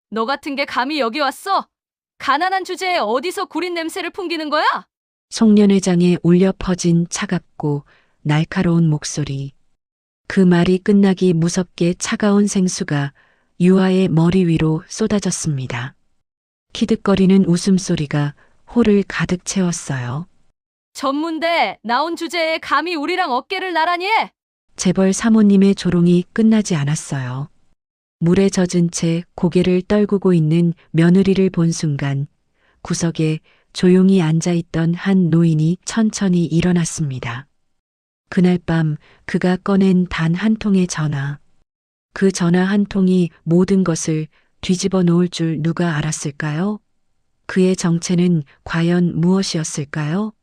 너 같은 게 감히 여기 왔어? 가난한 주제에 어디서 구린 냄새를 풍기는 거야? 송년회장에 울려 퍼진 차갑고 날카로운 목소리. 그 말이 끝나기 무섭게 차가운 생수가 유아의 머리 위로 쏟아졌습니다. 키득거리는 웃음소리가 홀을 가득 채웠어요. 전문대 나온 주제에 감히 우리랑 어깨를 나란히 해? 재벌 사모님의 조롱이 끝나지 않았어요. 물에 젖은 채 고개를 떨구고 있는 며느리를 본 순간 구석에 조용히 앉아있던 한 노인이 천천히 일어났습니다. 그날 밤 그가 꺼낸 단 한 통의 전화. 그 전화 한 통이 모든 것을 뒤집어 놓을 줄 누가 알았을까요? 그의 정체는 과연 무엇이었을까요?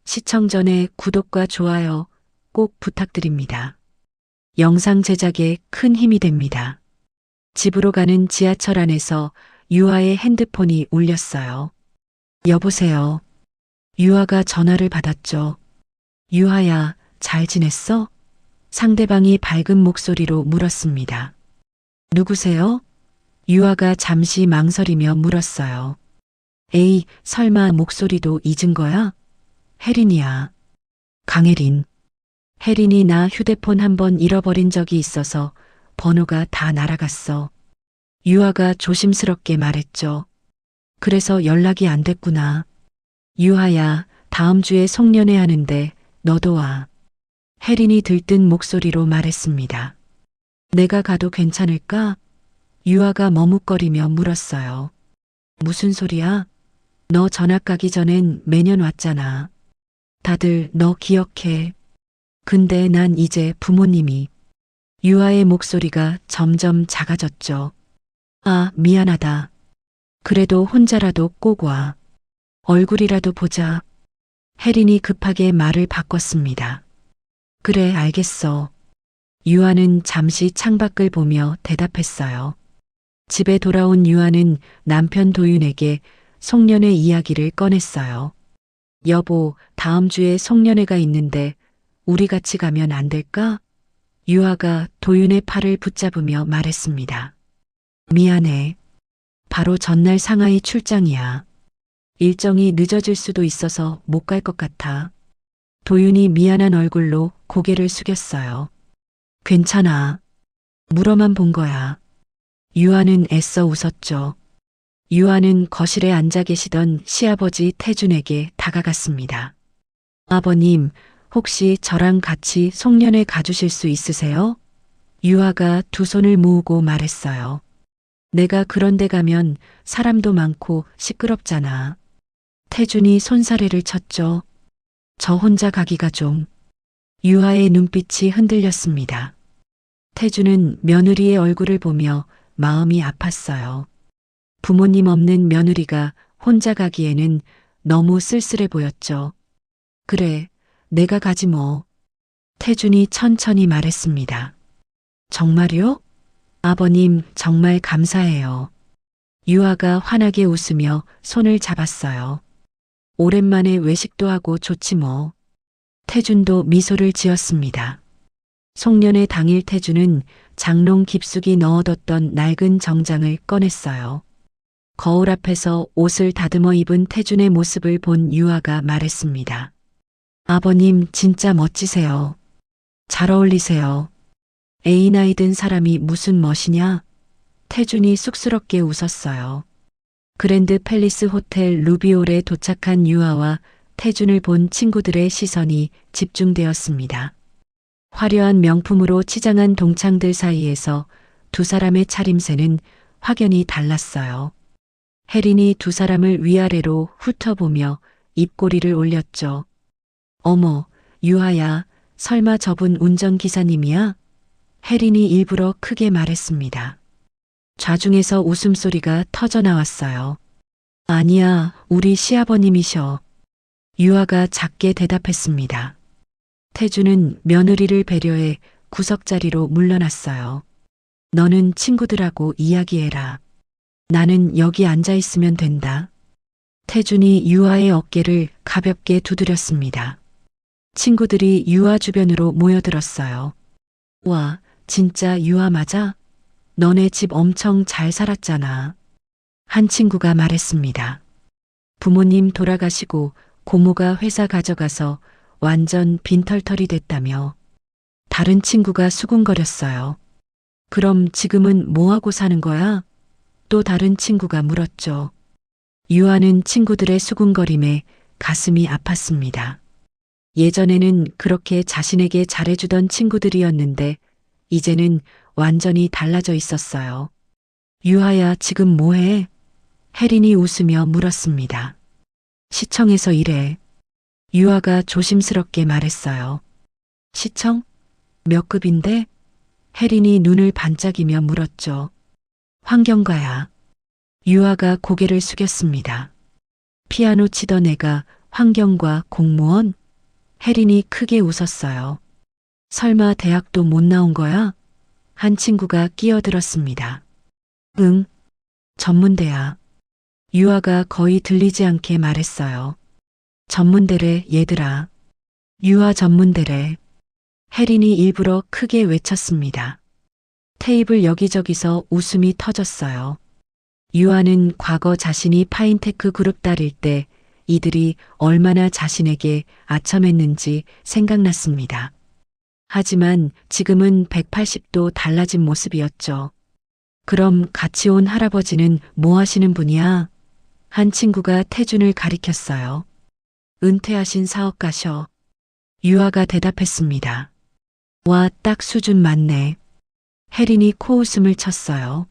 시청 전에 구독과 좋아요 꼭 부탁드립니다. 영상 제작에 큰 힘이 됩니다. 집으로 가는 지하철 안에서 유아의 핸드폰이 울렸어요. 여보세요. 유아가 전화를 받았죠. 유아야, 잘 지냈어? 상대방이 밝은 목소리로 물었습니다. 누구세요? 유아가 잠시 망설이며 물었어요. 에이, 설마 목소리도 잊은 거야? 혜린이야. 강혜린. 혜린이 나 휴대폰 한번 잃어버린 적이 있어서 번호가 다 날아갔어. 유아가 조심스럽게 말했죠. 그래서 연락이 안 됐구나. 유아야, 다음 주에 송년회 하는데 너도 와. 혜린이 들뜬 목소리로 말했습니다. 내가 가도 괜찮을까? 유아가 머뭇거리며 물었어요. 무슨 소리야? 너 전학 가기 전엔 매년 왔잖아. 다들 너 기억해. 근데 난 이제 부모님이. 유아의 목소리가 점점 작아졌죠. 아, 미안하다. 그래도 혼자라도 꼭 와. 얼굴이라도 보자. 혜린이 급하게 말을 바꿨습니다. 그래, 알겠어. 유아는 잠시 창밖을 보며 대답했어요. 집에 돌아온 유아는 남편 도윤에게 송년회 이야기를 꺼냈어요. 여보, 다음 주에 송년회가 있는데 우리 같이 가면 안 될까? 유아가 도윤의 팔을 붙잡으며 말했습니다. 미안해. 바로 전날 상하이 출장이야. 일정이 늦어질 수도 있어서 못 갈 것 같아. 도윤이 미안한 얼굴로 고개를 숙였어요. 괜찮아. 물어만 본 거야. 유아는 애써 웃었죠. 유아는 거실에 앉아 계시던 시아버지 태준에게 다가갔습니다. 아버님, 혹시 저랑 같이 송년회 가주실 수 있으세요? 유아가 두 손을 모으고 말했어요. 내가 그런 데 가면 사람도 많고 시끄럽잖아. 태준이 손사래를 쳤죠. 저 혼자 가기가 좀. 유아의 눈빛이 흔들렸습니다. 태준은 며느리의 얼굴을 보며 마음이 아팠어요. 부모님 없는 며느리가 혼자 가기에는 너무 쓸쓸해 보였죠. 그래, 내가 가지 뭐. 태준이 천천히 말했습니다. 정말요? 아버님, 정말 감사해요. 유아가 환하게 웃으며 손을 잡았어요. 오랜만에 외식도 하고 좋지 뭐. 태준도 미소를 지었습니다. 송년회 당일 태준은 장롱 깊숙이 넣어뒀던 낡은 정장을 꺼냈어요. 거울 앞에서 옷을 다듬어 입은 태준의 모습을 본 유아가 말했습니다. 아버님 진짜 멋지세요. 잘 어울리세요. 에이 나이 든 사람이 무슨 멋이냐? 태준이 쑥스럽게 웃었어요. 그랜드 팰리스 호텔 루비올에 도착한 유아와 태준을 본 친구들의 시선이 집중되었습니다. 화려한 명품으로 치장한 동창들 사이에서 두 사람의 차림새는 확연히 달랐어요. 혜린이 두 사람을 위아래로 훑어보며 입꼬리를 올렸죠. 어머, 유아야, 설마 저분 운전기사님이야? 혜린이 일부러 크게 말했습니다. 좌중에서 웃음소리가 터져나왔어요. 아니야, 우리 시아버님이셔. 유아가 작게 대답했습니다. 태주는 며느리를 배려해 구석자리로 물러났어요. 너는 친구들하고 이야기해라. 나는 여기 앉아 있으면 된다. 태준이 유아의 어깨를 가볍게 두드렸습니다. 친구들이 유아 주변으로 모여들었어요. 와, 진짜 유아 맞아? 너네 집 엄청 잘 살았잖아. 한 친구가 말했습니다. 부모님 돌아가시고 고모가 회사 가져가서 완전 빈털털이 됐다며. 다른 친구가 수군거렸어요. 그럼 지금은 뭐하고 사는 거야? 또 다른 친구가 물었죠. 유아는 친구들의 수군거림에 가슴이 아팠습니다. 예전에는 그렇게 자신에게 잘해주던 친구들이었는데 이제는 완전히 달라져 있었어요. 유아야, 지금 뭐해? 혜린이 웃으며 물었습니다. 시청에서 일해. 유아가 조심스럽게 말했어요. 시청? 몇 급인데? 혜린이 눈을 반짝이며 물었죠. 환경가야. 유아가 고개를 숙였습니다. 피아노 치던 애가 환경과 공무원? 혜린이 크게 웃었어요. 설마 대학도 못 나온 거야? 한 친구가 끼어들었습니다. 응, 전문대야. 유아가 거의 들리지 않게 말했어요. 전문대래, 얘들아. 유아 전문대래. 혜린이 일부러 크게 외쳤습니다. 테이블 여기저기서 웃음이 터졌어요. 유아는 과거 자신이 파인테크 그룹 다닐 때 이들이 얼마나 자신에게 아첨했는지 생각났습니다. 하지만 지금은 180도 달라진 모습이었죠. 그럼 같이 온 할아버지는 뭐 하시는 분이야? 한 친구가 태준을 가리켰어요. 은퇴하신 사업가셔. 유아가 대답했습니다. 와, 딱 수준 맞네. 혜린이 코웃음을 쳤어요.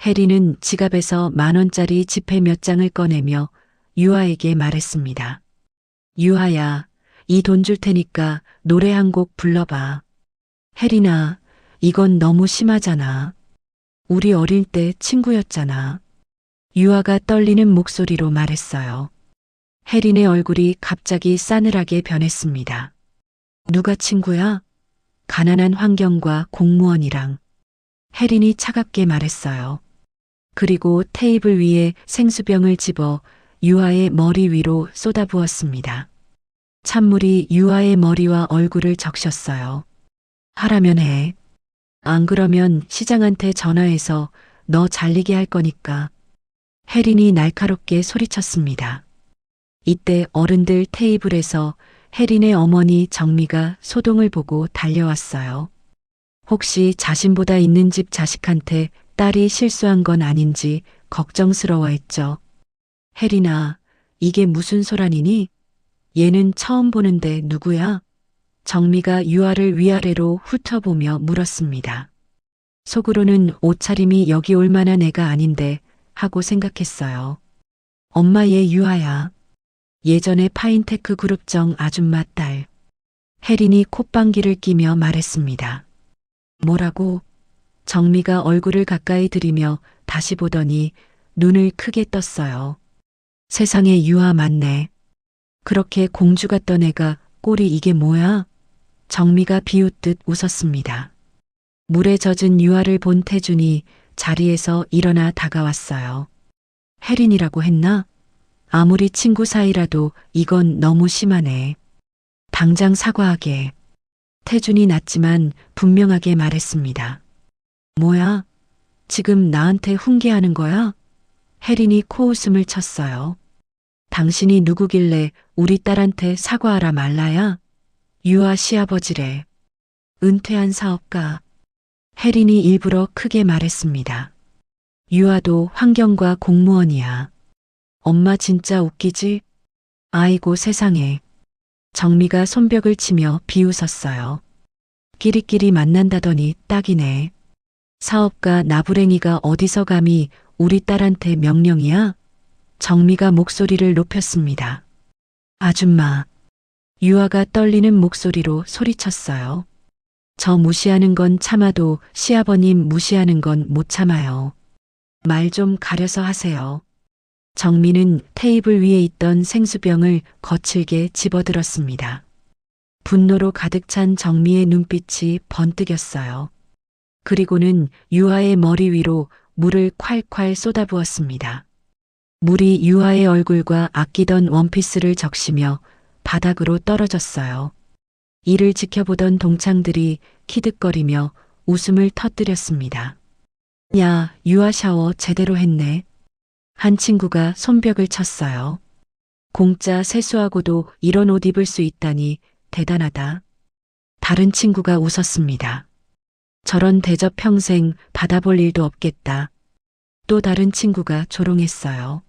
혜린은 지갑에서 10,000원짜리 지폐 몇 장을 꺼내며 유아에게 말했습니다. 유아야, 이 돈 줄 테니까 노래 한 곡 불러봐. 혜린아, 이건 너무 심하잖아. 우리 어릴 때 친구였잖아. 유아가 떨리는 목소리로 말했어요. 혜린의 얼굴이 갑자기 싸늘하게 변했습니다. 누가 친구야? 가난한 환경과 공무원이랑. 혜린이 차갑게 말했어요. 그리고 테이블 위에 생수병을 집어 유아의 머리 위로 쏟아부었습니다. 찬물이 유아의 머리와 얼굴을 적셨어요. 하라면 해. 안 그러면 시장한테 전화해서 너 잘리게 할 거니까. 혜린이 날카롭게 소리쳤습니다. 이때 어른들 테이블에서 혜린의 어머니 정미가 소동을 보고 달려왔어요. 혹시 자신보다 있는 집 자식한테 딸이 실수한 건 아닌지 걱정스러워했죠. 혜린아, 이게 무슨 소란이니? 얘는 처음 보는데 누구야? 정미가 유아를 위아래로 훑어보며 물었습니다. 속으로는 옷차림이 여기 올 만한 애가 아닌데 하고 생각했어요. 엄마, 얘 유아야. 예전에 파인테크 그룹정 아줌마 딸. 혜린이 콧방귀를 끼며 말했습니다. 뭐라고? 정미가 얼굴을 가까이 들이며 다시 보더니 눈을 크게 떴어요. 세상에, 유아 맞네. 그렇게 공주 같던 애가 꼴이 이게 뭐야? 정미가 비웃듯 웃었습니다. 물에 젖은 유아를 본 태준이 자리에서 일어나 다가왔어요. 혜린이라고 했나? 아무리 친구 사이라도 이건 너무 심하네. 당장 사과하게. 태준이 낮지만 분명하게 말했습니다. 뭐야? 지금 나한테 훈계하는 거야? 혜린이 코웃음을 쳤어요. 당신이 누구길래 우리 딸한테 사과하라 말라야? 유아 시아버지래. 은퇴한 사업가. 혜린이 일부러 크게 말했습니다. 유아도 환경과 공무원이야. 엄마 진짜 웃기지? 아이고 세상에. 정미가 손뼉을 치며 비웃었어요. 끼리끼리 만난다더니 딱이네. 사업가 나부랭이가 어디서 감히 우리 딸한테 명령이야? 정미가 목소리를 높였습니다. 아줌마. 유아가 떨리는 목소리로 소리쳤어요. 저 무시하는 건 참아도 시아버님 무시하는 건 못 참아요. 말 좀 가려서 하세요. 정미는 테이블 위에 있던 생수병을 거칠게 집어들었습니다. 분노로 가득 찬 정미의 눈빛이 번뜩였어요. 그리고는 유아의 머리 위로 물을 콸콸 쏟아부었습니다. 물이 유아의 얼굴과 아끼던 원피스를 적시며 바닥으로 떨어졌어요. 이를 지켜보던 동창들이 키득거리며 웃음을 터뜨렸습니다. 야, 유아 샤워 제대로 했네. 한 친구가 손뼉을 쳤어요. 공짜 세수하고도 이런 옷 입을 수 있다니 대단하다. 다른 친구가 웃었습니다. 저런 대접 평생 받아볼 일도 없겠다. 또 다른 친구가 조롱했어요.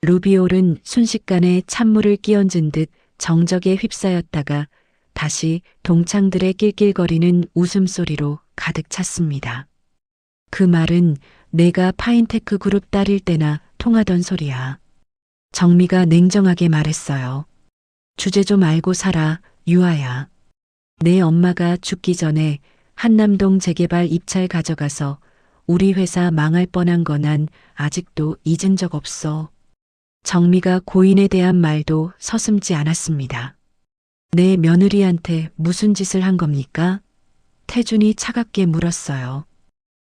루비올은 순식간에 찬물을 끼얹은 듯 정적에 휩싸였다가 다시 동창들의 낄낄거리는 웃음소리로 가득 찼습니다. 그 말은 내가 파인테크 그룹 딸일 때나 통하던 소리야. 정미가 냉정하게 말했어요. 주제 좀 알고 살아, 유아야. 내 엄마가 죽기 전에 한남동 재개발 입찰 가져가서 우리 회사 망할 뻔한 거 난 아직도 잊은 적 없어. 정미가 고인에 대한 말도 서슴지 않았습니다. 내 며느리한테 무슨 짓을 한 겁니까? 태준이 차갑게 물었어요.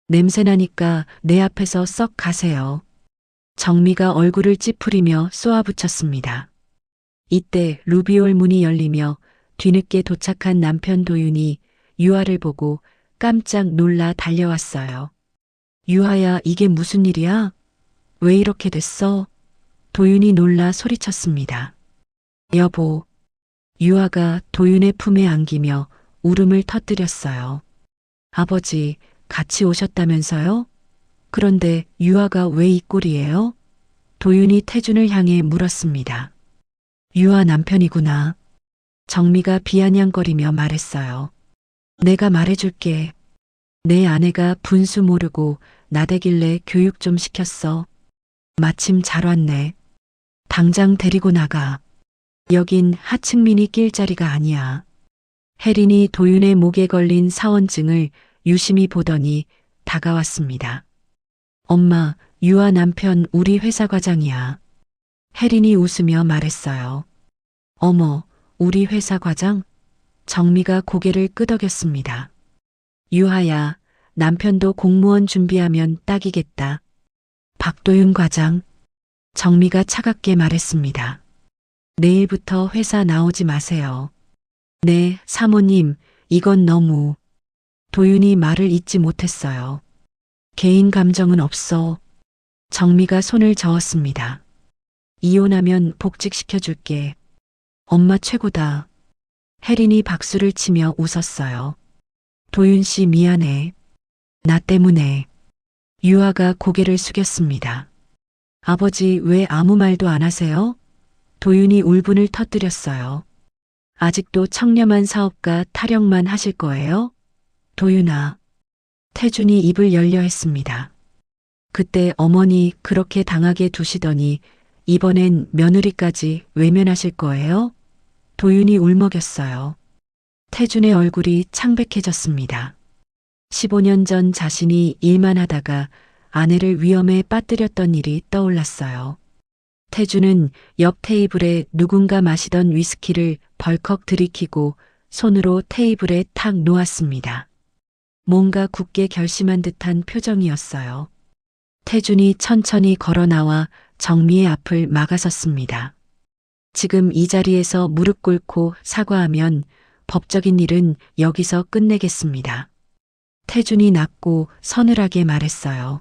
냄새나니까 내 앞에서 썩 가세요. 정미가 얼굴을 찌푸리며 쏘아붙였습니다. 이때 루비올 문이 열리며 뒤늦게 도착한 남편 도윤이 유아를 보고 깜짝 놀라 달려왔어요. 유아야, 이게 무슨 일이야? 왜 이렇게 됐어? 도윤이 놀라 소리쳤습니다. 여보. 유아가 도윤의 품에 안기며 울음을 터뜨렸어요. 아버지, 같이 오셨다면서요? 그런데 유아가 왜 이 꼴이에요? 도윤이 태준을 향해 물었습니다. 유아 남편이구나. 정미가 비아냥거리며 말했어요. 내가 말해줄게. 내 아내가 분수 모르고 나대길래 교육 좀 시켰어. 마침 잘 왔네. 당장 데리고 나가. 여긴 하층민이 낄 자리가 아니야. 혜린이 도윤의 목에 걸린 사원증을 유심히 보더니 다가왔습니다. 엄마, 유아 남편 우리 회사 과장이야. 혜린이 웃으며 말했어요. 어머, 우리 회사 과장? 정미가 고개를 끄덕였습니다. 유아야, 남편도 공무원 준비하면 딱이겠다. 박도윤 과장. 정미가 차갑게 말했습니다. 내일부터 회사 나오지 마세요. 네, 사모님, 이건 너무. 도윤이 말을 잇지 못했어요. 개인 감정은 없어. 정미가 손을 저었습니다. 이혼하면 복직시켜줄게. 엄마 최고다. 혜린이 박수를 치며 웃었어요. 도윤 씨 미안해. 나 때문에. 유아가 고개를 숙였습니다. 아버지 왜 아무 말도 안 하세요? 도윤이 울분을 터뜨렸어요. 아직도 청렴한 사업가 타령만 하실 거예요? 도윤아. 태준이 입을 열려 했습니다. 그때 어머니 그렇게 당하게 두시더니 이번엔 며느리까지 외면하실 거예요? 도윤이 울먹였어요. 태준의 얼굴이 창백해졌습니다. 15년 전 자신이 일만 하다가 아내를 위험에 빠뜨렸던 일이 떠올랐어요. 태준은 옆 테이블에 누군가 마시던 위스키를 벌컥 들이키고 손으로 테이블에 탁 놓았습니다. 뭔가 굳게 결심한 듯한 표정이었어요. 태준이 천천히 걸어 나와 정미의 앞을 막아섰습니다. 지금 이 자리에서 무릎 꿇고 사과하면 법적인 일은 여기서 끝내겠습니다. 태준이 낮고 서늘하게 말했어요.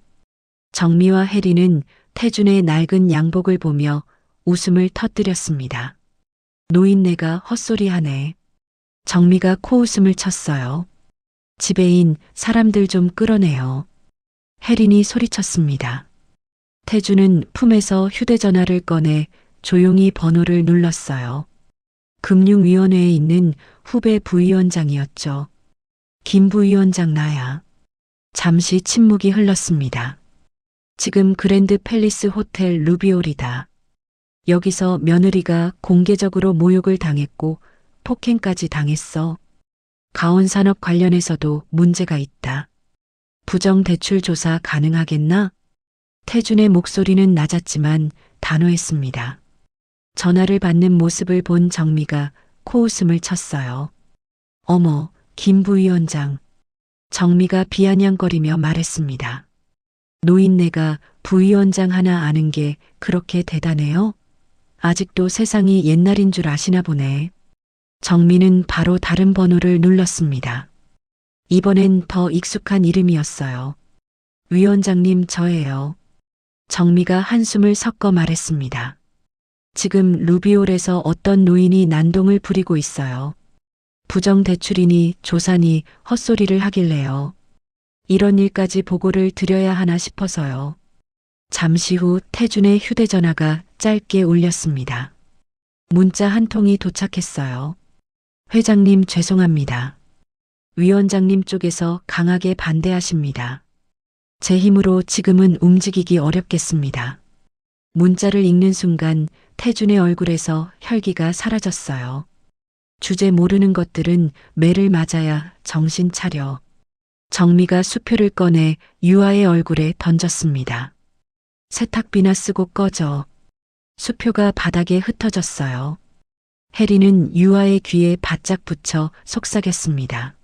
정미와 혜리는 태준의 낡은 양복을 보며 웃음을 터뜨렸습니다. 노인네가 헛소리하네. 정미가 코웃음을 쳤어요. 지배인 사람들 좀 끌어내요. 혜린이 소리쳤습니다. 태준은 품에서 휴대전화를 꺼내 조용히 번호를 눌렀어요. 금융위원회에 있는 후배 부위원장이었죠. 김 부위원장 나야. 잠시 침묵이 흘렀습니다. 지금 그랜드 팰리스 호텔 루비올이다. 여기서 며느리가 공개적으로 모욕을 당했고 폭행까지 당했어. 가온산업 관련해서도 문제가 있다. 부정대출 조사 가능하겠나? 태준의 목소리는 낮았지만 단호했습니다. 전화를 받는 모습을 본 정미가 코웃음을 쳤어요. 어머, 김 부위원장. 정미가 비아냥거리며 말했습니다. 노인네가 부위원장 하나 아는 게 그렇게 대단해요? 아직도 세상이 옛날인 줄 아시나 보네. 정미는 바로 다른 번호를 눌렀습니다. 이번엔 더 익숙한 이름이었어요. 위원장님 저예요. 정미가 한숨을 섞어 말했습니다. 지금 루비올에서 어떤 노인이 난동을 부리고 있어요. 부정대출이니 조사니 헛소리를 하길래요. 이런 일까지 보고를 드려야 하나 싶어서요. 잠시 후 태준의 휴대전화가 짧게 울렸습니다. 문자 한 통이 도착했어요. 회장님 죄송합니다. 위원장님 쪽에서 강하게 반대하십니다. 제 힘으로 지금은 움직이기 어렵겠습니다. 문자를 읽는 순간 태준의 얼굴에서 혈기가 사라졌어요. 주제 모르는 것들은 매를 맞아야 정신 차려. 정미가 수표를 꺼내 유아의 얼굴에 던졌습니다. 세탁비나 쓰고 꺼져. 수표가 바닥에 흩어졌어요. 혜리는 유아의 귀에 바짝 붙여 속삭였습니다.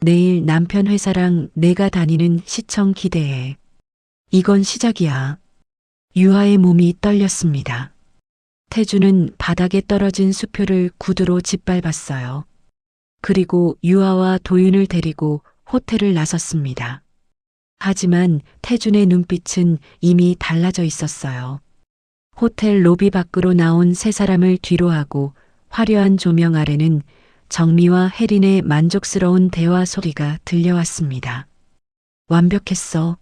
내일 남편 회사랑 내가 다니는 시청 기대해. 이건 시작이야. 유아의 몸이 떨렸습니다. 태주는 바닥에 떨어진 수표를 구두로 짓밟았어요. 그리고 유아와 도윤을 데리고 호텔을 나섰습니다. 하지만 태준의 눈빛은 이미 달라져 있었어요. 호텔 로비 밖으로 나온 세 사람을 뒤로하고 화려한 조명 아래는 정미와 혜린의 만족스러운 대화 소리가 들려왔습니다. 완벽했어.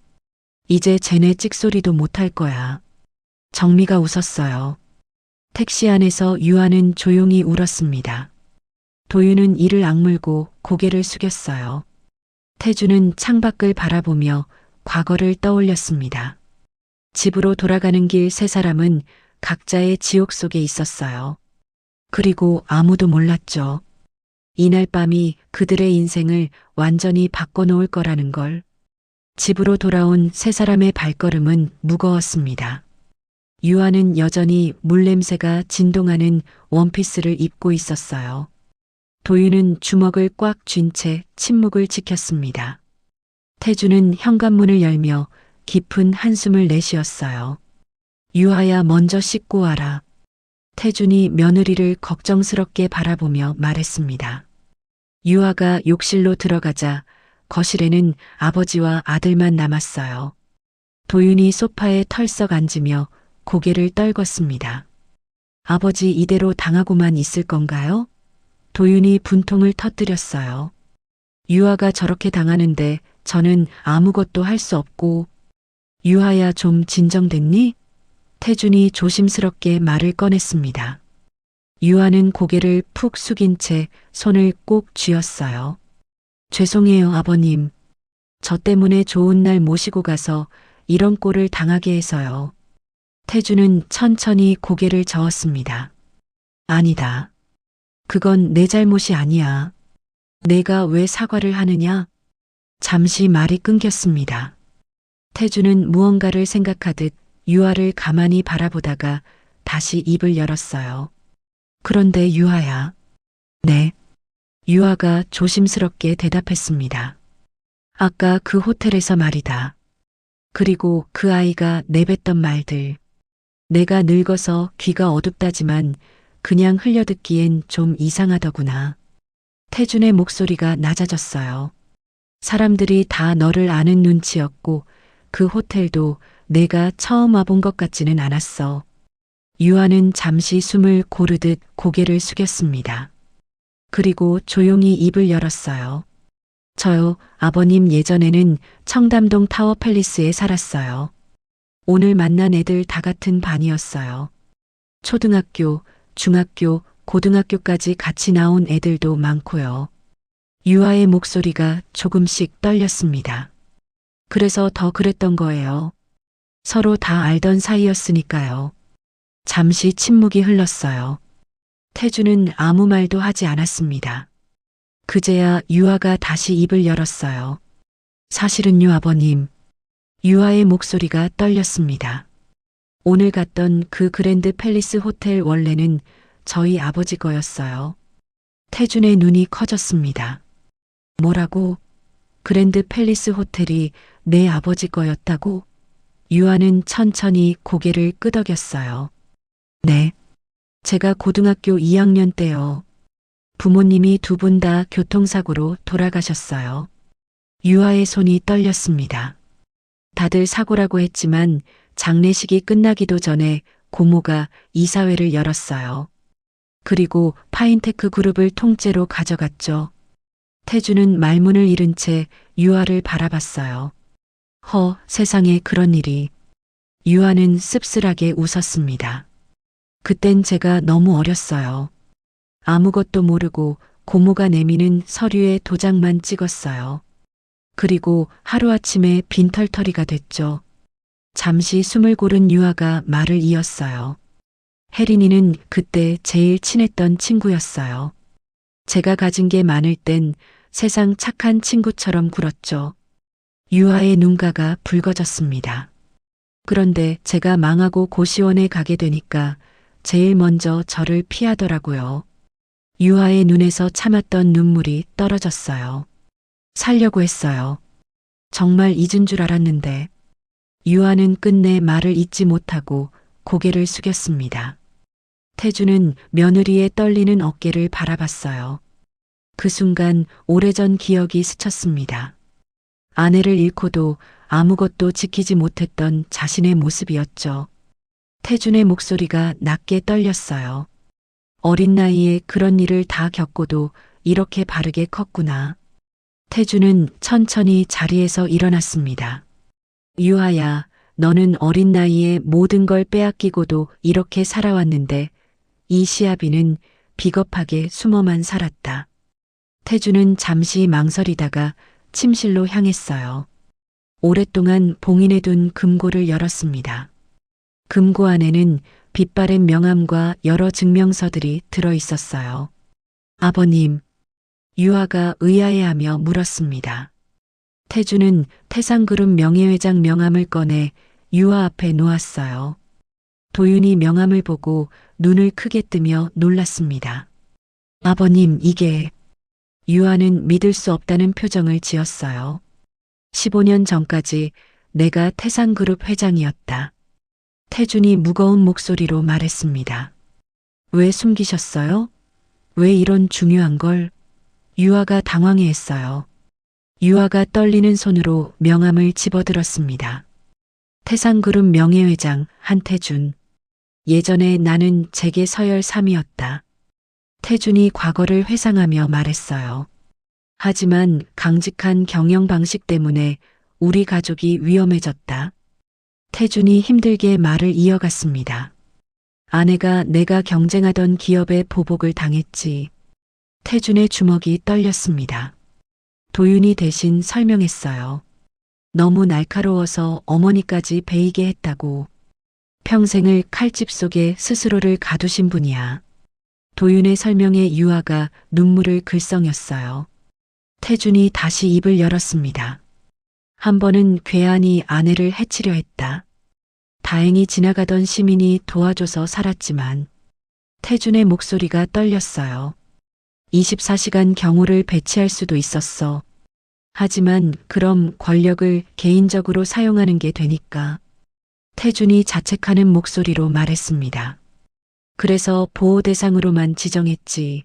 이제 쟤네 찍소리도 못할 거야. 정미가 웃었어요. 택시 안에서 유아는 조용히 울었습니다. 도윤은 이를 악물고 고개를 숙였어요. 태주는 창밖을 바라보며 과거를 떠올렸습니다. 집으로 돌아가는 길 세 사람은 각자의 지옥 속에 있었어요. 그리고 아무도 몰랐죠. 이날 밤이 그들의 인생을 완전히 바꿔놓을 거라는 걸. 집으로 돌아온 세 사람의 발걸음은 무거웠습니다. 유아는 여전히 물냄새가 진동하는 원피스를 입고 있었어요. 도윤은 주먹을 꽉 쥔 채 침묵을 지켰습니다. 태주는 현관문을 열며 깊은 한숨을 내쉬었어요. 유아야 먼저 씻고 와라. 태준이 며느리를 걱정스럽게 바라보며 말했습니다. 유아가 욕실로 들어가자 거실에는 아버지와 아들만 남았어요. 도윤이 소파에 털썩 앉으며 고개를 떨궜습니다. 아버지 이대로 당하고만 있을 건가요? 도윤이 분통을 터뜨렸어요. 유아가 저렇게 당하는데 저는 아무것도 할 수 없고. 유아야 좀 진정됐니? 태준이 조심스럽게 말을 꺼냈습니다. 유아는 고개를 푹 숙인 채 손을 꼭 쥐었어요. 죄송해요, 아버님. 저 때문에 좋은 날 모시고 가서 이런 꼴을 당하게 해서요. 태준은 천천히 고개를 저었습니다. 아니다. 그건 내 잘못이 아니야. 내가 왜 사과를 하느냐? 잠시 말이 끊겼습니다. 태준은 무언가를 생각하듯 유아를 가만히 바라보다가 다시 입을 열었어요. 그런데 유아야. 네. 유아가 조심스럽게 대답했습니다. 아까 그 호텔에서 말이다. 그리고 그 아이가 내뱉던 말들. 내가 늙어서 귀가 어둡다지만 그냥 흘려듣기엔 좀 이상하더구나. 태준의 목소리가 낮아졌어요. 사람들이 다 너를 아는 눈치였고 그 호텔도 내가 처음 와본 것 같지는 않았어. 유아는 잠시 숨을 고르듯 고개를 숙였습니다. 그리고 조용히 입을 열었어요. 저요, 아버님 예전에는 청담동 타워 팰리스에 살았어요. 오늘 만난 애들 다 같은 반이었어요. 초등학교, 중학교, 고등학교까지 같이 나온 애들도 많고요. 유아의 목소리가 조금씩 떨렸습니다. 그래서 더 그랬던 거예요. 서로 다 알던 사이였으니까요. 잠시 침묵이 흘렀어요. 태주는 아무 말도 하지 않았습니다. 그제야 유아가 다시 입을 열었어요. 사실은요, 아버님. 유아의 목소리가 떨렸습니다. 오늘 갔던 그 그랜드 팰리스 호텔 원래는 저희 아버지 거였어요. 태준의 눈이 커졌습니다. 뭐라고? 그랜드 팰리스 호텔이 내 아버지 거였다고? 유아는 천천히 고개를 끄덕였어요. 네. 제가 고등학교 2학년 때요. 부모님이 두 분 다 교통사고로 돌아가셨어요. 유아의 손이 떨렸습니다. 다들 사고라고 했지만 장례식이 끝나기도 전에 고모가 이사회를 열었어요. 그리고 파인테크 그룹을 통째로 가져갔죠. 태주는 말문을 잃은 채 유아를 바라봤어요. 세상에 그런 일이. 유아는 씁쓸하게 웃었습니다. 그땐 제가 너무 어렸어요. 아무것도 모르고 고모가 내미는 서류에 도장만 찍었어요. 그리고 하루아침에 빈털터리가 됐죠. 잠시 숨을 고른 유아가 말을 이었어요. 혜린이는 그때 제일 친했던 친구였어요. 제가 가진 게 많을 땐 세상 착한 친구처럼 굴었죠. 유아의 눈가가 붉어졌습니다. 그런데 제가 망하고 고시원에 가게 되니까 제일 먼저 저를 피하더라고요. 유아의 눈에서 참았던 눈물이 떨어졌어요. 살려고 했어요. 정말 잊은 줄 알았는데. 유아는 끝내 말을 잇지 못하고 고개를 숙였습니다. 태주는 며느리의 떨리는 어깨를 바라봤어요. 그 순간 오래전 기억이 스쳤습니다. 아내를 잃고도 아무것도 지키지 못했던 자신의 모습이었죠. 태준의 목소리가 낮게 떨렸어요. 어린 나이에 그런 일을 다 겪고도 이렇게 바르게 컸구나. 태준은 천천히 자리에서 일어났습니다. 유아야, 너는 어린 나이에 모든 걸 빼앗기고도 이렇게 살아왔는데 이 시아비는 비겁하게 숨어만 살았다. 태준은 잠시 망설이다가 침실로 향했어요. 오랫동안 봉인해둔 금고를 열었습니다. 금고 안에는 빛바랜 명함과 여러 증명서들이 들어 있었어요. 아버님, 유아가 의아해하며 물었습니다. 태주는 태상그룹 명예회장 명함을 꺼내 유아 앞에 놓았어요. 도윤이 명함을 보고 눈을 크게 뜨며 놀랐습니다. 아버님, 이게... 유아는 믿을 수 없다는 표정을 지었어요. 15년 전까지 내가 태상그룹 회장이었다. 태준이 무거운 목소리로 말했습니다. 왜 숨기셨어요? 왜 이런 중요한 걸? 유아가 당황해했어요. 유아가 떨리는 손으로 명함을 집어들었습니다. 태상그룹 명예회장 한태준. 예전에 나는 재계 서열 3위였다. 태준이 과거를 회상하며 말했어요. 하지만 강직한 경영 방식 때문에 우리 가족이 위험해졌다. 태준이 힘들게 말을 이어갔습니다. 아내가 내가 경쟁하던 기업에 보복을 당했지. 태준의 주먹이 떨렸습니다. 도윤이 대신 설명했어요. 너무 날카로워서 어머니까지 베이게 했다고. 평생을 칼집 속에 스스로를 가두신 분이야. 도윤의 설명에 유아가 눈물을 글썽였어요. 태준이 다시 입을 열었습니다. 한 번은 괴한이 아내를 해치려 했다. 다행히 지나가던 시민이 도와줘서 살았지만 태준의 목소리가 떨렸어요. 24시간 경호를 배치할 수도 있었어. 하지만 그럼 권력을 개인적으로 사용하는 게 되니까. 태준이 자책하는 목소리로 말했습니다. 그래서 보호 대상으로만 지정했지.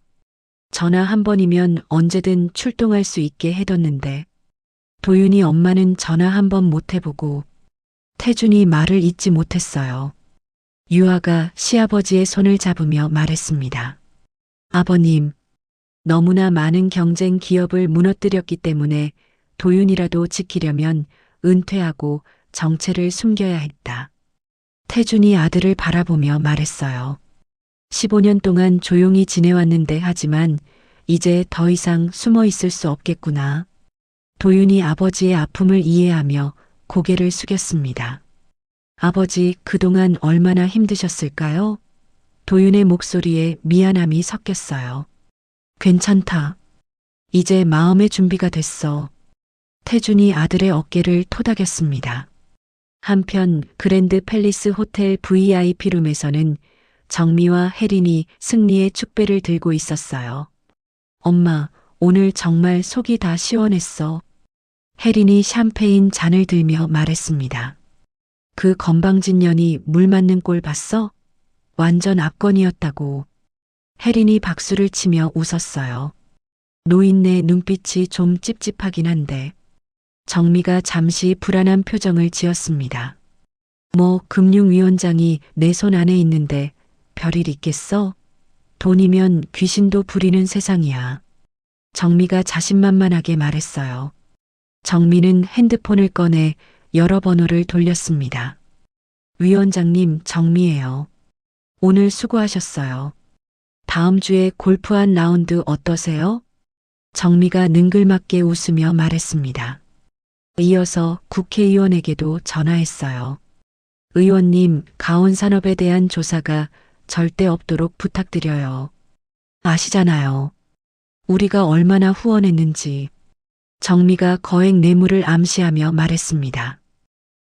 전화 한 번이면 언제든 출동할 수 있게 해뒀는데. 도윤이 엄마는 전화 한 번 못 해보고 태준이 말을 잇지 못했어요. 유아가 시아버지의 손을 잡으며 말했습니다. 아버님, 너무나 많은 경쟁 기업을 무너뜨렸기 때문에 도윤이라도 지키려면 은퇴하고 정체를 숨겨야 했다. 태준이 아들을 바라보며 말했어요. 15년 동안 조용히 지내왔는데 하지만 이제 더 이상 숨어 있을 수 없겠구나. 도윤이 아버지의 아픔을 이해하며 고개를 숙였습니다. 아버지, 그동안 얼마나 힘드셨을까요? 도윤의 목소리에 미안함이 섞였어요. 괜찮다. 이제 마음의 준비가 됐어. 태준이 아들의 어깨를 토닥였습니다. 한편 그랜드 팰리스 호텔 VIP룸에서는 정미와 혜린이 승리의 축배를 들고 있었어요. 엄마, 오늘 정말 속이 다 시원했어. 혜린이 샴페인 잔을 들며 말했습니다. 그 건방진 년이 물 맞는 꼴 봤어? 완전 압권이었다고. 혜린이 박수를 치며 웃었어요. 노인네 눈빛이 좀 찝찝하긴 한데. 정미가 잠시 불안한 표정을 지었습니다. 뭐 금융위원장이 내 손 안에 있는데 별일 있겠어? 돈이면 귀신도 부리는 세상이야. 정미가 자신만만하게 말했어요. 정미는 핸드폰을 꺼내 여러 번호를 돌렸습니다. 위원장님, 정미예요. 오늘 수고하셨어요. 다음 주에 골프 한 라운드 어떠세요? 정미가 능글맞게 웃으며 말했습니다. 이어서 국회의원에게도 전화했어요. 의원님, 가온산업에 대한 조사가 절대 없도록 부탁드려요. 아시잖아요. 우리가 얼마나 후원했는지. 정미가 거액 뇌물을 암시하며 말했습니다.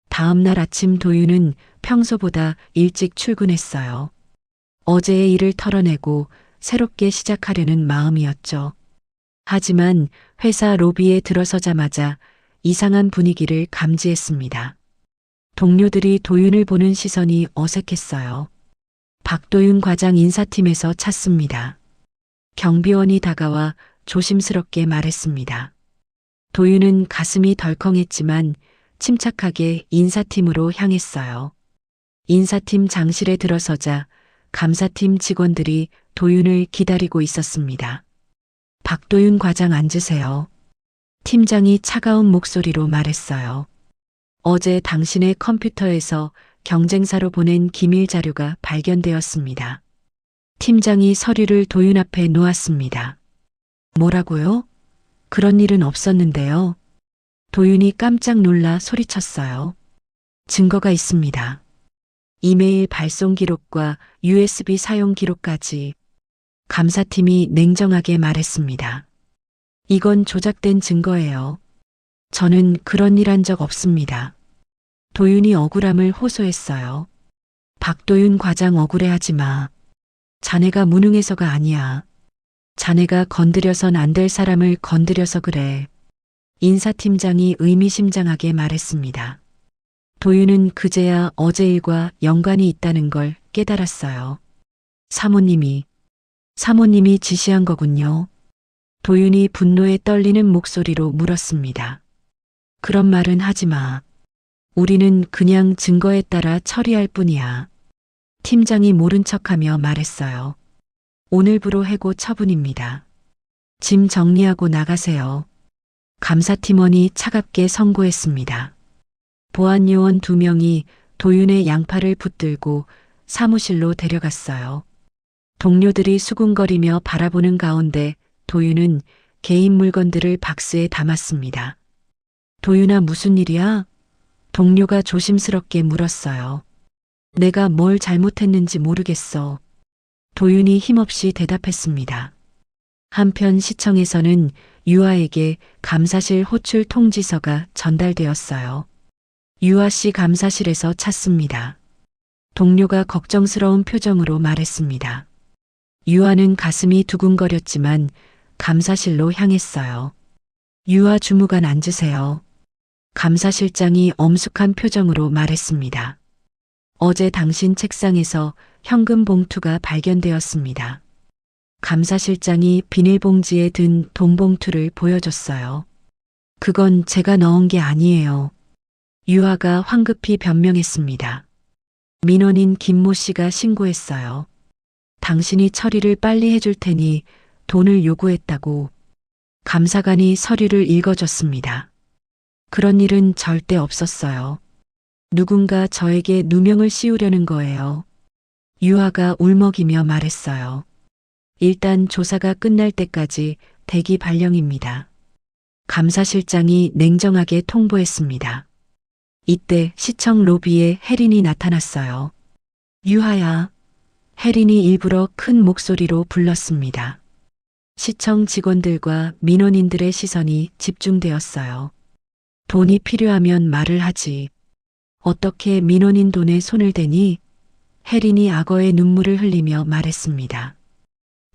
다음 날 아침 도윤은 평소보다 일찍 출근했어요. 어제의 일을 털어내고 새롭게 시작하려는 마음이었죠. 하지만 회사 로비에 들어서자마자 이상한 분위기를 감지했습니다. 동료들이 도윤을 보는 시선이 어색했어요. 박도윤 과장 인사팀에서 찾습니다. 경비원이 다가와 조심스럽게 말했습니다. 도윤은 가슴이 덜컹했지만 침착하게 인사팀으로 향했어요. 인사팀 장실에 들어서자 감사팀 직원들이 도윤을 기다리고 있었습니다. 박도윤 과장 앉으세요. 팀장이 차가운 목소리로 말했어요. 어제 당신의 컴퓨터에서 경쟁사로 보낸 기밀 자료가 발견되었습니다. 팀장이 서류를 도윤 앞에 놓았습니다. 뭐라고요? 그런 일은 없었는데요. 도윤이 깜짝 놀라 소리쳤어요. 증거가 있습니다. 이메일 발송 기록과 USB 사용 기록까지. 감사팀이 냉정하게 말했습니다. 이건 조작된 증거예요. 저는 그런 일 한 적 없습니다. 도윤이 억울함을 호소했어요. 박도윤 과장 억울해하지 마. 자네가 무능해서가 아니야. 자네가 건드려선 안 될 사람을 건드려서 그래. 인사팀장이 의미심장하게 말했습니다. 도윤은 그제야 어제 일과 연관이 있다는 걸 깨달았어요. 사모님이 지시한 거군요. 도윤이 분노에 떨리는 목소리로 물었습니다. 그런 말은 하지 마. 우리는 그냥 증거에 따라 처리할 뿐이야. 팀장이 모른 척하며 말했어요. 오늘부로 해고 처분입니다. 짐 정리하고 나가세요. 감사팀원이 차갑게 선고했습니다. 보안요원 2명이 도윤의 양팔을 붙들고 사무실로 데려갔어요. 동료들이 수군거리며 바라보는 가운데 도윤은 개인 물건들을 박스에 담았습니다. 도윤아, 무슨 일이야? 동료가 조심스럽게 물었어요. 내가 뭘 잘못했는지 모르겠어. 도윤이 힘없이 대답했습니다. 한편 시청에서는 유아에게 감사실 호출 통지서가 전달되었어요. 유아 씨 감사실에서 찾습니다. 동료가 걱정스러운 표정으로 말했습니다. 유아는 가슴이 두근거렸지만 감사실로 향했어요. 유아 주무관 앉으세요. 감사실장이 엄숙한 표정으로 말했습니다. 어제 당신 책상에서 현금 봉투가 발견되었습니다. 감사실장이 비닐봉지에 든 돈 봉투를 보여줬어요. 그건 제가 넣은 게 아니에요. 유아가 황급히 변명했습니다. 민원인 김모 씨가 신고했어요. 당신이 처리를 빨리 해줄 테니 돈을 요구했다고. 감사관이 서류를 읽어줬습니다. 그런 일은 절대 없었어요. 누군가 저에게 누명을 씌우려는 거예요. 유아가 울먹이며 말했어요. 일단 조사가 끝날 때까지 대기 발령입니다. 감사실장이 냉정하게 통보했습니다. 이때 시청 로비에 혜린이 나타났어요. 유아야. 혜린이 일부러 큰 목소리로 불렀습니다. 시청 직원들과 민원인들의 시선이 집중되었어요. 돈이 필요하면 말을 하지. 어떻게 민원인 돈에 손을 대니? 혜린이 악어의 눈물을 흘리며 말했습니다.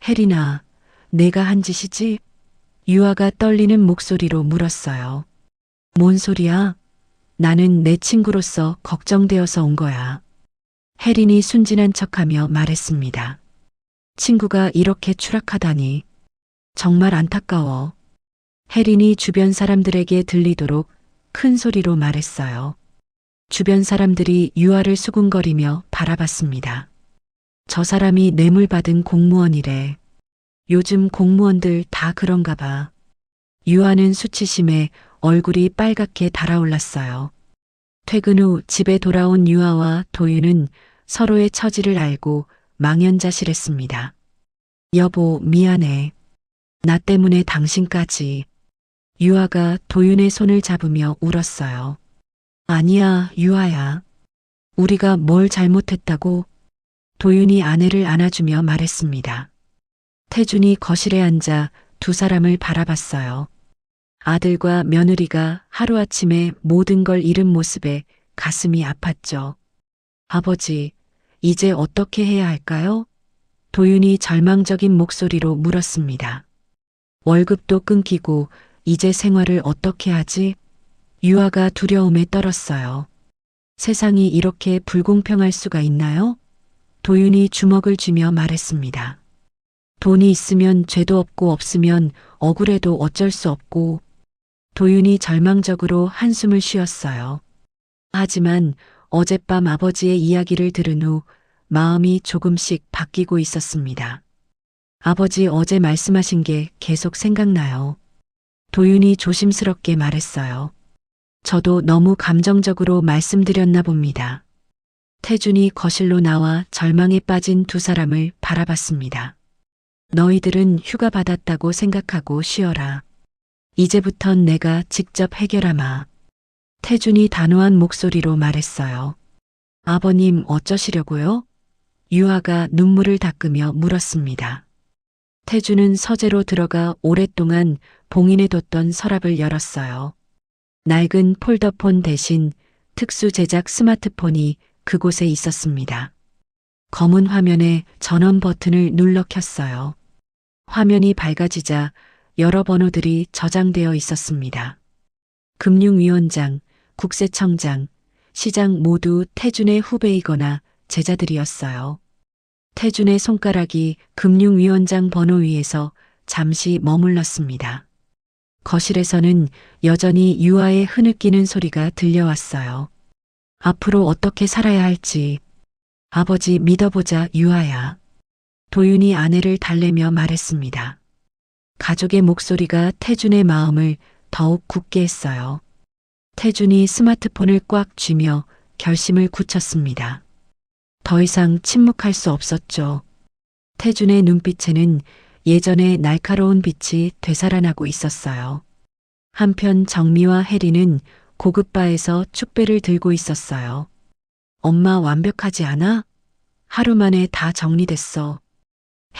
혜린아, 내가 한 짓이지? 유아가 떨리는 목소리로 물었어요. 뭔 소리야? 나는 내 친구로서 걱정되어서 온 거야. 혜린이 순진한 척하며 말했습니다. 친구가 이렇게 추락하다니. 정말 안타까워. 혜린이 주변 사람들에게 들리도록 큰 소리로 말했어요. 주변 사람들이 유아를 수군거리며 바라봤습니다. 저 사람이 뇌물 받은 공무원이래. 요즘 공무원들 다 그런가 봐. 유아는 수치심에 얼굴이 빨갛게 달아올랐어요. 퇴근 후 집에 돌아온 유아와 도윤은 서로의 처지를 알고 망연자실했습니다. 여보, 미안해. 나 때문에 당신까지. 유아가 도윤의 손을 잡으며 울었어요. 아니야, 유아야. 우리가 뭘 잘못했다고? 도윤이 아내를 안아주며 말했습니다. 태준이 거실에 앉아 두 사람을 바라봤어요. 아들과 며느리가 하루아침에 모든 걸 잃은 모습에 가슴이 아팠죠. 아버지, 이제 어떻게 해야 할까요? 도윤이 절망적인 목소리로 물었습니다. 월급도 끊기고 이제 생활을 어떻게 하지? 유아가 두려움에 떨었어요. 세상이 이렇게 불공평할 수가 있나요? 도윤이 주먹을 쥐며 말했습니다. 돈이 있으면 죄도 없고 없으면 억울해도 어쩔 수 없고. 도윤이 절망적으로 한숨을 쉬었어요. 하지만 어젯밤 아버지의 이야기를 들은 후 마음이 조금씩 바뀌고 있었습니다. 아버지 어제 말씀하신 게 계속 생각나요. 도윤이 조심스럽게 말했어요. 저도 너무 감정적으로 말씀드렸나 봅니다. 태준이 거실로 나와 절망에 빠진 두 사람을 바라봤습니다. 너희들은 휴가 받았다고 생각하고 쉬어라. 이제부턴 내가 직접 해결하마. 태준이 단호한 목소리로 말했어요. 아버님 어쩌시려고요? 유아가 눈물을 닦으며 물었습니다. 태준은 서재로 들어가 오랫동안 봉인해뒀던 서랍을 열었어요. 낡은 폴더폰 대신 특수 제작 스마트폰이 그곳에 있었습니다. 검은 화면에 전원 버튼을 눌러 켰어요. 화면이 밝아지자 여러 번호들이 저장되어 있었습니다. 금융위원장, 국세청장, 시장 모두 태준의 후배이거나 제자들이었어요. 태준의 손가락이 금융위원장 번호 위에서 잠시 머물렀습니다. 거실에서는 여전히 유아의 흐느끼는 소리가 들려왔어요. 앞으로 어떻게 살아야 할지. 아버지 믿어보자, 유아야. 도윤이 아내를 달래며 말했습니다. 가족의 목소리가 태준의 마음을 더욱 굳게 했어요. 태준이 스마트폰을 꽉 쥐며 결심을 굳혔습니다. 더 이상 침묵할 수 없었죠. 태준의 눈빛에는 예전의 날카로운 빛이 되살아나고 있었어요. 한편 정미와 혜리는 고급바에서 축배를 들고 있었어요. 엄마 완벽하지 않아? 하루 만에 다 정리됐어.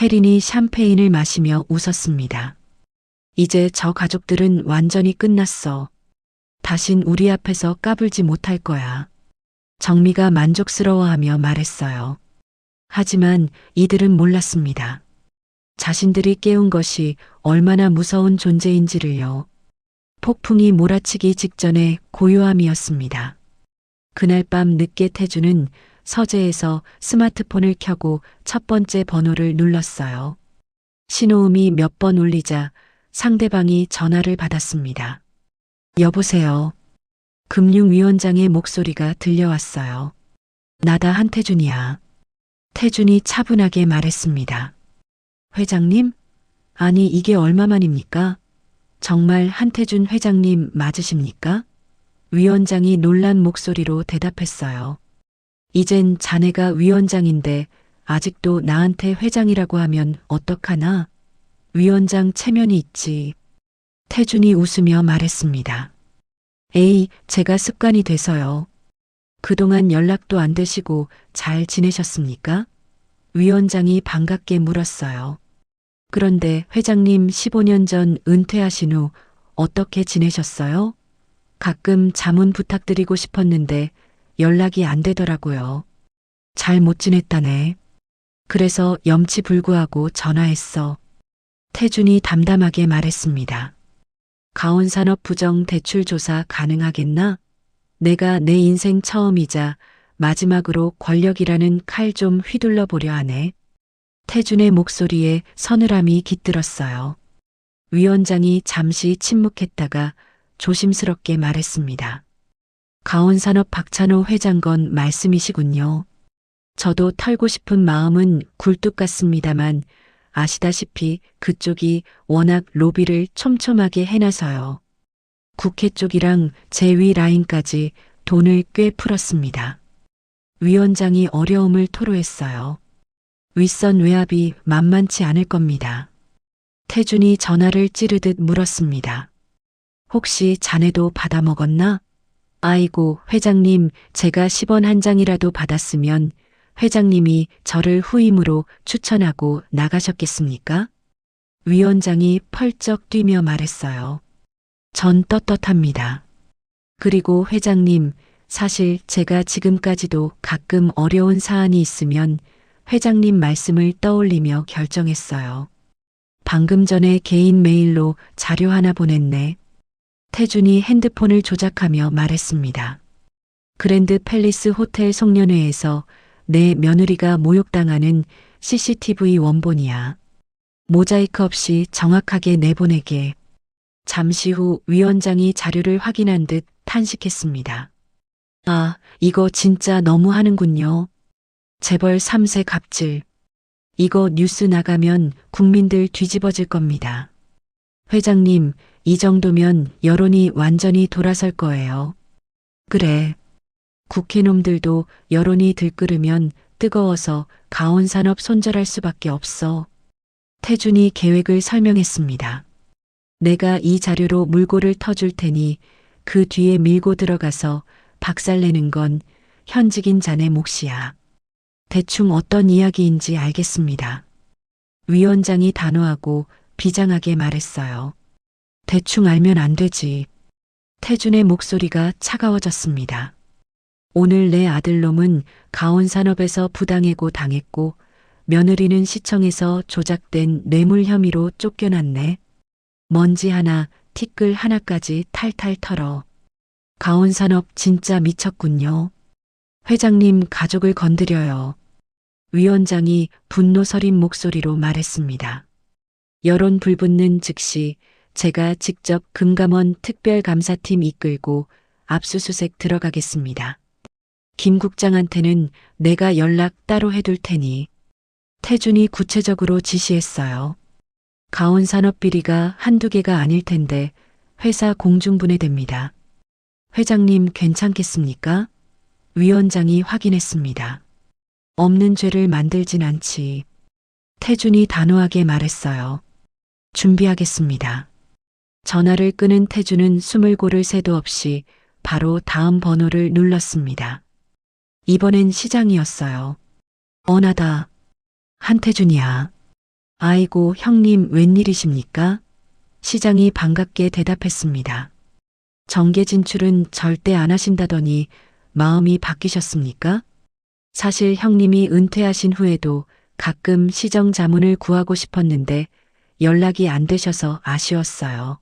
혜린이 샴페인을 마시며 웃었습니다. 이제 저 가족들은 완전히 끝났어. 다신 우리 앞에서 까불지 못할 거야. 정미가 만족스러워하며 말했어요. 하지만 이들은 몰랐습니다. 자신들이 깨운 것이 얼마나 무서운 존재인지를요. 폭풍이 몰아치기 직전의 고요함이었습니다. 그날 밤 늦게 태준은 서재에서 스마트폰을 켜고 첫 번째 번호를 눌렀어요. 신호음이 몇 번 울리자 상대방이 전화를 받았습니다. 여보세요. 금융위원장의 목소리가 들려왔어요. 나다 한태준이야. 태준이 차분하게 말했습니다. 회장님? 아니 이게 얼마만입니까? 정말 한태준 회장님 맞으십니까? 위원장이 놀란 목소리로 대답했어요. 이젠 자네가 위원장인데 아직도 나한테 회장이라고 하면 어떡하나? 위원장 체면이 있지. 태준이 웃으며 말했습니다. 에이, 제가 습관이 돼서요. 그동안 연락도 안 되시고 잘 지내셨습니까? 위원장이 반갑게 물었어요. 그런데 회장님 15년 전 은퇴하신 후 어떻게 지내셨어요? 가끔 자문 부탁드리고 싶었는데 연락이 안 되더라고요. 잘 못 지냈다네. 그래서 염치불구하고 전화했어. 태준이 담담하게 말했습니다. 가온산업 부정 대출 조사 가능하겠나? 내가 내 인생 처음이자 마지막으로 권력이라는 칼 좀 휘둘러 보려 하네. 태준의 목소리에 서늘함이 깃들었어요. 위원장이 잠시 침묵했다가 조심스럽게 말했습니다. 가온산업 박찬호 회장 건 말씀이시군요. 저도 털고 싶은 마음은 굴뚝 같습니다만 아시다시피 그쪽이 워낙 로비를 촘촘하게 해놔서요. 국회 쪽이랑 제 위 라인까지 돈을 꽤 풀었습니다. 위원장이 어려움을 토로했어요. 윗선 외압이 만만치 않을 겁니다. 태준이 전화를 찌르듯 물었습니다. 혹시 자네도 받아먹었나? 아이고, 회장님, 제가 10원 한 장이라도 받았으면 회장님이 저를 후임으로 추천하고 나가셨겠습니까? 위원장이 펄쩍 뛰며 말했어요. 전 떳떳합니다. 그리고 회장님, 사실 제가 지금까지도 가끔 어려운 사안이 있으면 회장님 말씀을 떠올리며 결정했어요. 방금 전에 개인 메일로 자료 하나 보냈네. 태준이 핸드폰을 조작하며 말했습니다. 그랜드 팰리스 호텔 송년회에서 내 며느리가 모욕당하는 CCTV 원본이야. 모자이크 없이 정확하게 내보내게. 잠시 후 위원장이 자료를 확인한 듯 탄식했습니다. 아, 이거 진짜 너무 하는군요. 재벌 3세 갑질. 이거 뉴스 나가면 국민들 뒤집어질 겁니다. 회장님, 이 정도면 여론이 완전히 돌아설 거예요. 그래. 국회놈들도 여론이 들끓으면 뜨거워서 가온산업 손절할 수밖에 없어. 태준이 계획을 설명했습니다. 내가 이 자료로 물고를 터줄 테니 그 뒤에 밀고 들어가서 박살내는 건 현직인 자네 몫이야. 대충 어떤 이야기인지 알겠습니다. 위원장이 단호하고 비장하게 말했어요. 대충 알면 안 되지. 태준의 목소리가 차가워졌습니다. 오늘 내 아들놈은 가온산업에서 부당해고 당했고 며느리는 시청에서 조작된 뇌물 혐의로 쫓겨났네. 먼지 하나, 티끌 하나까지 탈탈 털어. 가온산업 진짜 미쳤군요. 회장님 가족을 건드려요. 위원장이 분노 서린 목소리로 말했습니다. 여론 불붙는 즉시 제가 직접 금감원 특별감사팀 이끌고 압수수색 들어가겠습니다. 김 국장한테는 내가 연락 따로 해둘 테니. 태준이 구체적으로 지시했어요. 가온산업 비리가 한두 개가 아닐 텐데 회사 공중분해됩니다. 회장님 괜찮겠습니까? 위원장이 확인했습니다. 없는 죄를 만들진 않지. 태준이 단호하게 말했어요. 준비하겠습니다. 전화를 끊은 태준은 숨을 고를 새도 없이 바로 다음 번호를 눌렀습니다. 이번엔 시장이었어요. 어나다. 한태준이야. 아이고 형님 웬일이십니까? 시장이 반갑게 대답했습니다. 정계 진출은 절대 안 하신다더니 마음이 바뀌셨습니까? 사실 형님이 은퇴하신 후에도 가끔 시정 자문을 구하고 싶었는데 연락이 안 되셔서 아쉬웠어요.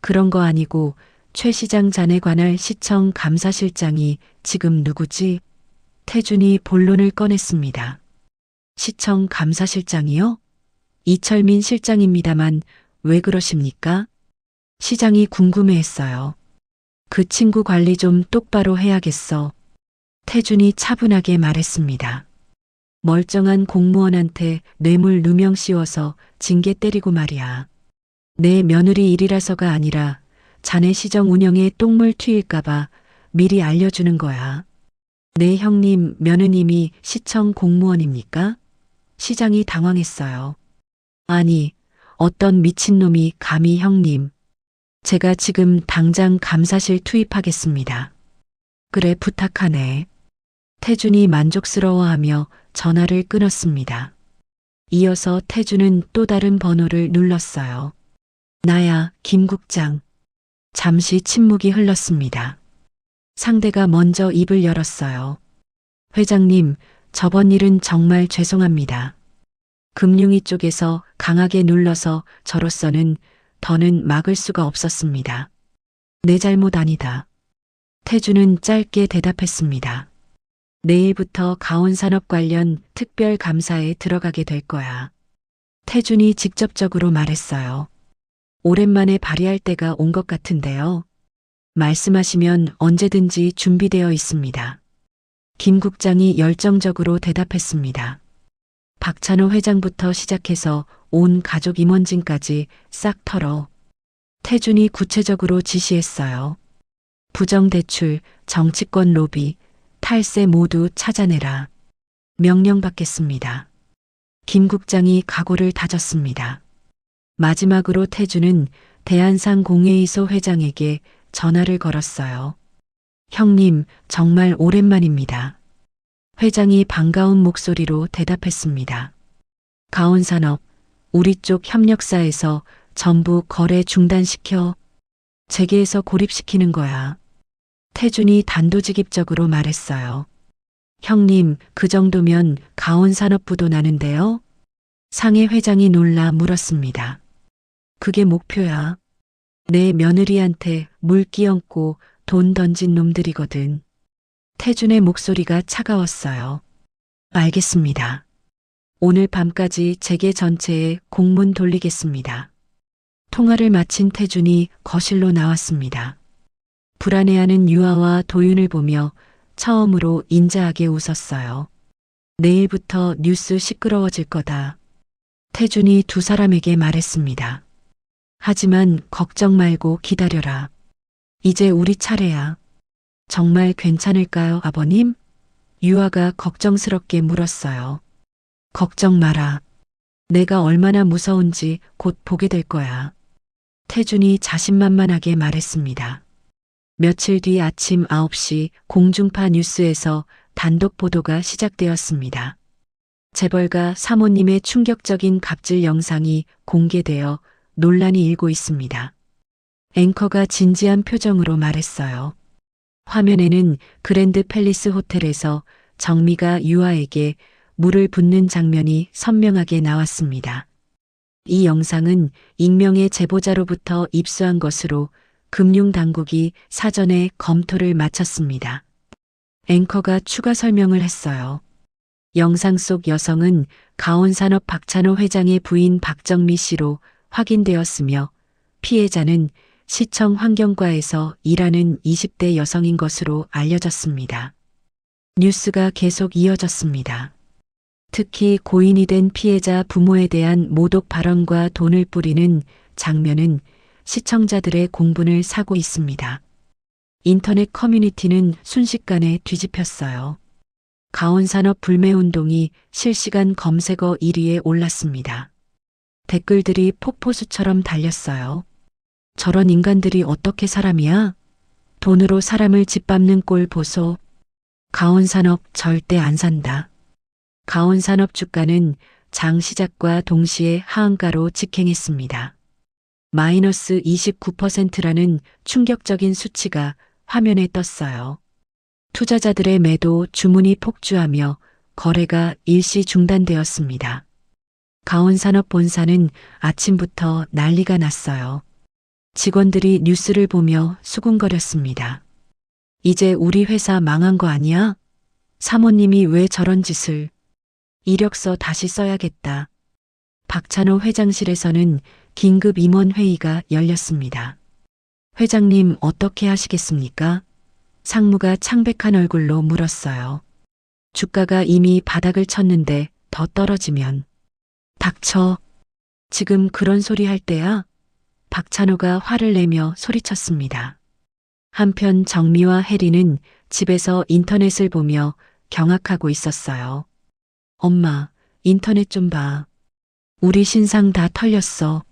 그런 거 아니고 최 시장 잔에 관할 시청 감사실장이 지금 누구지? 태준이 본론을 꺼냈습니다. 시청 감사실장이요? 이철민 실장입니다만 왜 그러십니까? 시장이 궁금해했어요. 그 친구 관리 좀 똑바로 해야겠어. 태준이 차분하게 말했습니다. 멀쩡한 공무원한테 뇌물 누명 씌워서 징계 때리고 말이야. 내 며느리 일이라서가 아니라 자네 시정 운영에 똥물 튀일까봐 미리 알려주는 거야. 내 형님, 며느님이 시청 공무원입니까? 시장이 당황했어요. 아니, 어떤 미친놈이 감히 형님. 제가 지금 당장 감사실 투입하겠습니다. 그래, 부탁하네. 태준이 만족스러워하며 전화를 끊었습니다. 이어서 태준은 또 다른 번호를 눌렀어요. 나야, 김 국장. 잠시 침묵이 흘렀습니다. 상대가 먼저 입을 열었어요. 회장님, 저번 일은 정말 죄송합니다. 금융위 쪽에서 강하게 눌러서 저로서는 더는 막을 수가 없었습니다. 내 잘못 아니다. 태준은 짧게 대답했습니다. 내일부터 가온산업 관련 특별감사에 들어가게 될 거야. 태준이 직접적으로 말했어요. 오랜만에 발휘할 때가 온 것 같은데요. 말씀하시면 언제든지 준비되어 있습니다. 김 국장이 열정적으로 대답했습니다. 박찬호 회장부터 시작해서 온 가족 임원진까지 싹 털어. 태준이 구체적으로 지시했어요. 부정대출, 정치권 로비, 탈세 모두 찾아내라. 명령받겠습니다. 김 국장이 각오를 다졌습니다. 마지막으로 태준은 대한상공회의소 회장에게 전화를 걸었어요. 형님, 정말 오랜만입니다. 회장이 반가운 목소리로 대답했습니다. 가온산업, 우리 쪽 협력사에서 전부 거래 중단시켜 재계에서 고립시키는 거야. 태준이 단도직입적으로 말했어요. 형님, 그 정도면 가온산업부도 나는데요? 상해 회장이 놀라 물었습니다. 그게 목표야. 내 며느리한테 물 끼얹고 돈 던진 놈들이거든. 태준의 목소리가 차가웠어요. 알겠습니다. 오늘 밤까지 재계 전체에 공문 돌리겠습니다. 통화를 마친 태준이 거실로 나왔습니다. 불안해하는 유아와 도윤을 보며 처음으로 인자하게 웃었어요. 내일부터 뉴스 시끄러워질 거다. 태준이 두 사람에게 말했습니다. 하지만 걱정 말고 기다려라. 이제 우리 차례야. 정말 괜찮을까요, 아버님? 유아가 걱정스럽게 물었어요. 걱정 마라. 내가 얼마나 무서운지 곧 보게 될 거야. 태준이 자신만만하게 말했습니다. 며칠 뒤 아침 9시 공중파 뉴스에서 단독 보도가 시작되었습니다. 재벌가 사모님의 충격적인 갑질 영상이 공개되어 논란이 일고 있습니다. 앵커가 진지한 표정으로 말했어요. 화면에는 그랜드 팰리스 호텔에서 정미가 유아에게 물을 붓는 장면이 선명하게 나왔습니다. 이 영상은 익명의 제보자로부터 입수한 것으로 금융당국이 사전에 검토를 마쳤습니다. 앵커가 추가 설명을 했어요. 영상 속 여성은 가온산업 박찬호 회장의 부인 박정미 씨로 확인되었으며 피해자는 시청 환경과에서 일하는 20대 여성인 것으로 알려졌습니다. 뉴스가 계속 이어졌습니다. 특히 고인이 된 피해자 부모에 대한 모독 발언과 돈을 뿌리는 장면은 시청자들의 공분을 사고 있습니다. 인터넷 커뮤니티는 순식간에 뒤집혔어요. 가온산업 불매운동이 실시간 검색어 1위에 올랐습니다. 댓글들이 폭포수처럼 달렸어요. 저런 인간들이 어떻게 사람이야? 돈으로 사람을 짓밟는 꼴 보소. 가온산업 절대 안 산다. 가온산업 주가는 장 시작과 동시에 하한가로 직행했습니다. 마이너스 29%라는 충격적인 수치가 화면에 떴어요. 투자자들의 매도 주문이 폭주하며 거래가 일시 중단되었습니다. 가온산업 본사는 아침부터 난리가 났어요. 직원들이 뉴스를 보며 수군거렸습니다. 이제 우리 회사 망한 거 아니야? 사모님이 왜 저런 짓을? 이력서 다시 써야겠다. 박찬호 회장실에서는 긴급 임원회의가 열렸습니다. 회장님 어떻게 하시겠습니까? 상무가 창백한 얼굴로 물었어요. 주가가 이미 바닥을 쳤는데 더 떨어지면. 닥쳐. 지금 그런 소리 할 때야? 박찬호가 화를 내며 소리쳤습니다. 한편 정미와 혜리는 집에서 인터넷을 보며 경악하고 있었어요. 엄마, 인터넷 좀 봐. 우리 신상 다 털렸어.